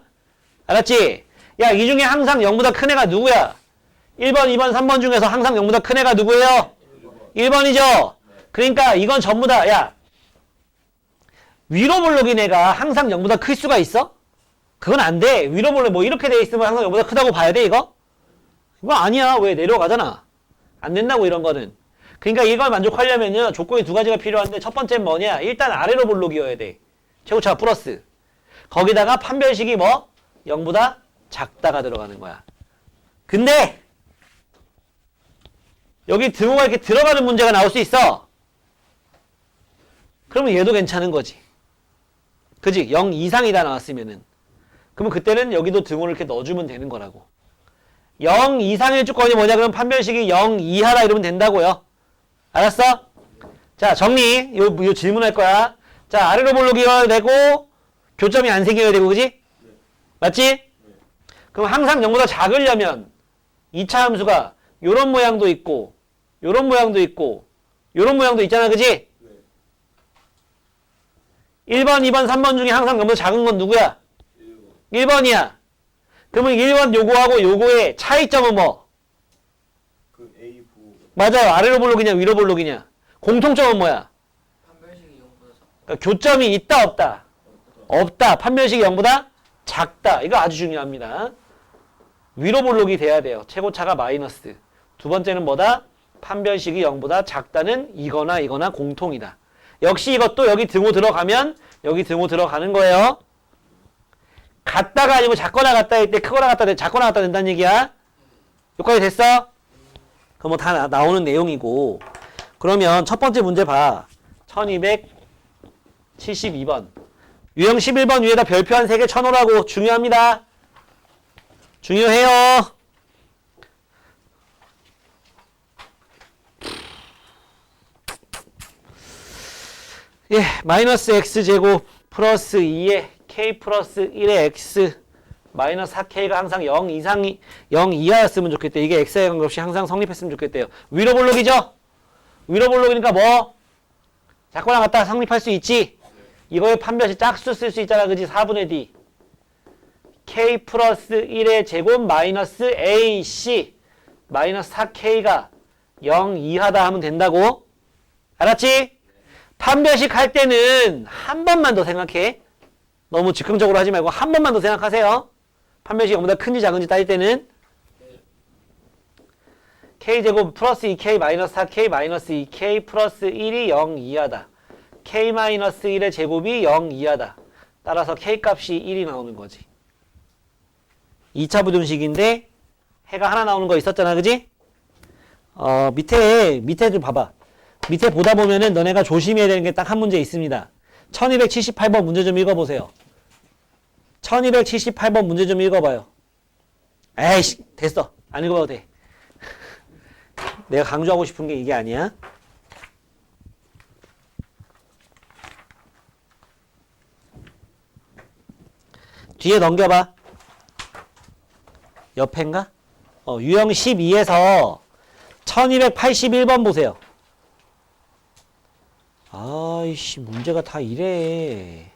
알았지? 야, 이 중에 항상 0보다 큰 애가 누구야? 1번, 2번, 3번 중에서 항상 0보다 큰 애가 누구예요? 1번이죠? 그러니까 이건 전부 다, 야, 위로 볼록인 애가 항상 0보다 클 수가 있어? 그건 안 돼. 위로 볼록 뭐 이렇게 돼 있으면 항상 0보다 크다고 봐야 돼, 이거? 이거 아니야. 왜 내려가잖아. 안 된다고, 이런 거는. 그러니까 이걸 만족하려면요. 조건이 두 가지가 필요한데 첫 번째는 뭐냐? 일단 아래로 볼록이어야 돼. 최고차가 플러스. 거기다가 판별식이 뭐? 0보다 작다가 들어가는 거야. 근데 여기 등호가 이렇게 들어가는 문제가 나올 수 있어. 그러면 얘도 괜찮은 거지. 그지? 0 이상이다 나왔으면은. 그러면 그때는 여기도 등호를 이렇게 넣어주면 되는 거라고. 0 이상의 조건이 뭐냐? 그럼 판별식이 0 이하다 이러면 된다고요. 알았어? 자, 정리. 요 질문할 거야. 자, 아래로 볼록이어야 되고 교점이 안 생겨야 되고, 그지? 맞지? 그럼 항상 0보다 작으려면 2차 함수가 요런 모양도 있고 요런 모양도 있고 요런 모양도 있잖아, 그지? 1번, 2번, 3번 중에 항상 0보다 작은 건 누구야? 1번이야. 그러면 1번 요거하고 요거의 차이점은 뭐? 그 A 부 맞아요. 아래로 볼록이냐 위로 볼록이냐. 공통점은 뭐야? 판별식이 0보다 작고 그러니까 교점이 있다 없다? 없다. 판별식이 0보다 작다. 이거 아주 중요합니다. 위로 볼록이 돼야 돼요. 최고차가 마이너스. 두 번째는 뭐다? 판별식이 0보다 작다는 이거나 이거나 공통이다. 역시 이것도 여기 등호 들어가면 여기 등호 들어가는 거예요. 같다가 아니고 작거나 같다 할 때 크거나 같다 작거나 같다 된다는 얘기야. 여기까지 됐어? 그럼 뭐 다 나오는 내용이고. 그러면 첫 번째 문제 봐. 1272번. 유형 11번 위에다 별표 한 3개 쳐놓으라고. 중요합니다. 중요해요. 예, 마이너스 x제곱 플러스 2에 k 플러스 1의 x 마이너스 4k가 항상 0 이상이 0 이하였으면 좋겠대. 이게 x에 관계없이 항상 성립했으면 좋겠대요. 위로 볼록이죠? 위로 볼록이니까 뭐? 작거나 같다 성립할 수 있지? 이거의 판별식 짝수 쓸 수 있잖아, 그지? 4분의 d k 플러스 1의 제곱 마이너스 ac 마이너스 4k가 0 이하다 하면 된다고? 알았지? 판별식 할 때는 한 번만 더 생각해. 너무 즉흥적으로 하지 말고 한 번만 더 생각하세요. 판별식이 0보다 큰지 작은지 따질 때는 k제곱 플러스 2k 마이너스 4k 마이너스 2k 플러스 1이 0 이하다. k 마이너스 1의 제곱이 0 이하다. 따라서 k 값이 1이 나오는 거지. 2차 부등식인데 해가 하나 나오는 거 있었잖아, 그지? 밑에 좀 봐봐. 밑에 보다 보면은 너네가 조심해야 되는 게 딱 한 문제 있습니다. 1278번 문제 좀 읽어보세요. 1278번 문제 좀 읽어봐요. 에이씨, 됐어. 안 읽어봐도 돼. 내가 강조하고 싶은 게 이게 아니야. 뒤에 넘겨봐. 옆인가? 유형 12에서 1281번 보세요. 아이씨, 문제가 다 이래.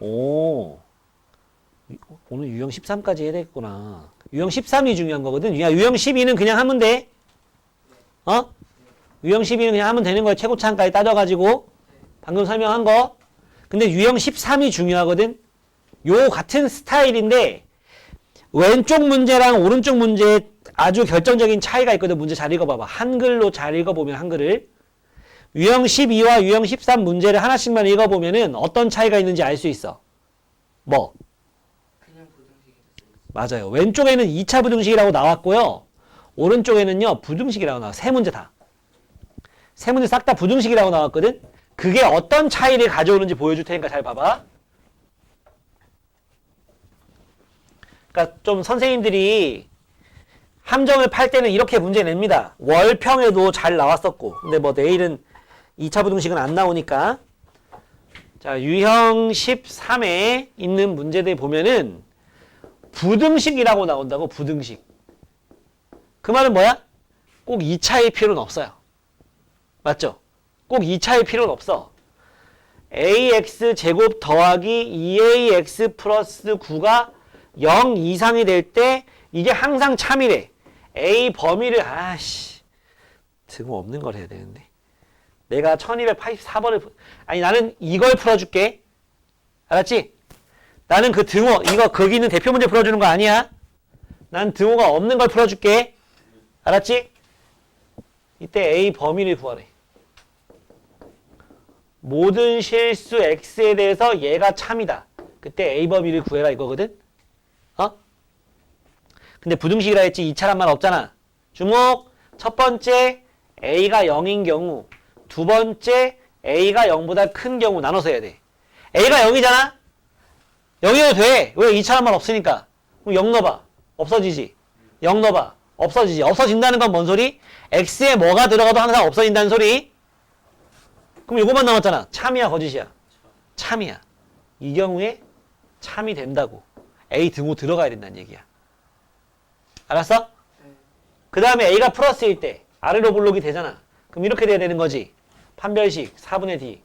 오, 오늘 유형 13까지 해야 되겠구나. 유형 13이 중요한 거거든. 유형 12는 그냥 하면 돼. 유형 12는 그냥 하면 되는 거야. 최고차까지 따져가지고. 방금 설명한 거. 근데 유형 13이 중요하거든. 요 같은 스타일인데 왼쪽 문제랑 오른쪽 문제에 아주 결정적인 차이가 있거든. 문제 잘 읽어봐봐. 한글로 잘 읽어보면 한글을. 유형 12와 유형 13 문제를 하나씩만 읽어보면은 어떤 차이가 있는지 알 수 있어. 뭐? 그냥 부등식이 됐어요. 맞아요. 왼쪽에는 2차 부등식이라고 나왔고요. 오른쪽에는요, 부등식이라고 나와. 세 문제 다. 세 문제 싹 다 부등식이라고 나왔거든. 그게 어떤 차이를 가져오는지 보여줄 테니까 잘 봐봐. 그러니까 좀 선생님들이 함정을 팔 때는 이렇게 문제 냅니다. 월평에도 잘 나왔었고. 근데 뭐 내일은 2차 부등식은 안 나오니까. 자, 유형 13에 있는 문제들 보면은 부등식이라고 나온다고, 부등식. 그 말은 뭐야? 꼭 2차일 필요는 없어요. 맞죠? 꼭 2차일 필요는 없어. ax 제곱 더하기 2ax 플러스 9가 0 이상이 될 때 이게 항상 참이래. a 범위를 등호 없는 걸 해야 되는데. 내가 1284번을 아니 나는 이걸 풀어줄게. 알았지? 나는 그 등호 이거 거기 있는 대표 문제 풀어주는 거 아니야. 난 등호가 없는 걸 풀어줄게. 알았지? 이때 A 범위를 구하래. 모든 실수 X에 대해서 얘가 참이다. 그때 A 범위를 구해라 이거거든? 어? 근데 부등식이라 했지 2차란 말 없잖아. 주목! 첫 번째 A가 0인 경우, 두 번째 A가 0보다 큰 경우 나눠서 해야 돼. A가 0이잖아? 0이어도 돼. 왜? 2차란 말 없으니까. 그럼 0 넣어봐. 없어지지. 0 넣어봐. 없어지지. 없어진다는 건 뭔 소리? X에 뭐가 들어가도 항상 없어진다는 소리. 그럼 요거만 남았잖아. 참이야 거짓이야? 참이야. 이 경우에 참이 된다고. A 등호 들어가야 된다는 얘기야. 알았어? 네. 그 다음에 A가 플러스일 때 아래로 볼록이 되잖아. 그럼 이렇게 돼야 되는 거지. 판별식 4분의 D.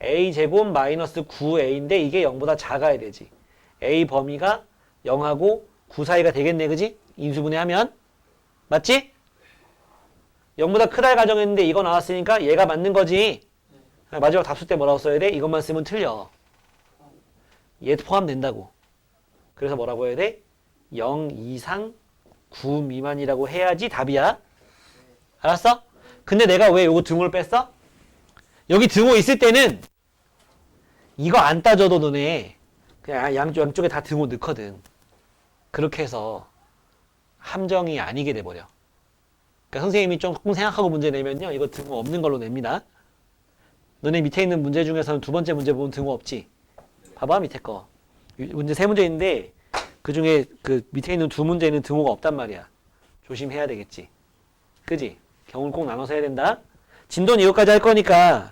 A제곱 마이너스 9A인데 이게 0보다 작아야 되지. A 범위가 0하고 9 사이가 되겠네. 그지? 인수분해하면. 맞지? 0보다 크다를 가정했는데 이거 나왔으니까 얘가 맞는 거지. 마지막 답수 때 뭐라고 써야 돼? 이것만 쓰면 틀려. 얘도 포함된다고. 그래서 뭐라고 해야 돼? 0 이상 9 미만이라고 해야지 답이야. 알았어? 근데 내가 왜 요거 등호를 뺐어? 여기 등호 있을 때는 이거 안 따져도 너네 그냥 양쪽에 다 등호 넣거든. 그렇게 해서 함정이 아니게 돼버려. 그러니까 선생님이 조금 생각하고 문제 내면요. 이거 등호 없는 걸로 냅니다. 너네 밑에 있는 문제 중에서는 두 번째 문제 보면 등호 없지? 봐봐 밑에 거. 문제 세 문제 있는데 그 중에 그 밑에 있는 두 문제는 등호가 없단 말이야. 조심해야 되겠지. 그지? 경우를 꼭 나눠서 해야 된다. 진도는 이것까지 할 거니까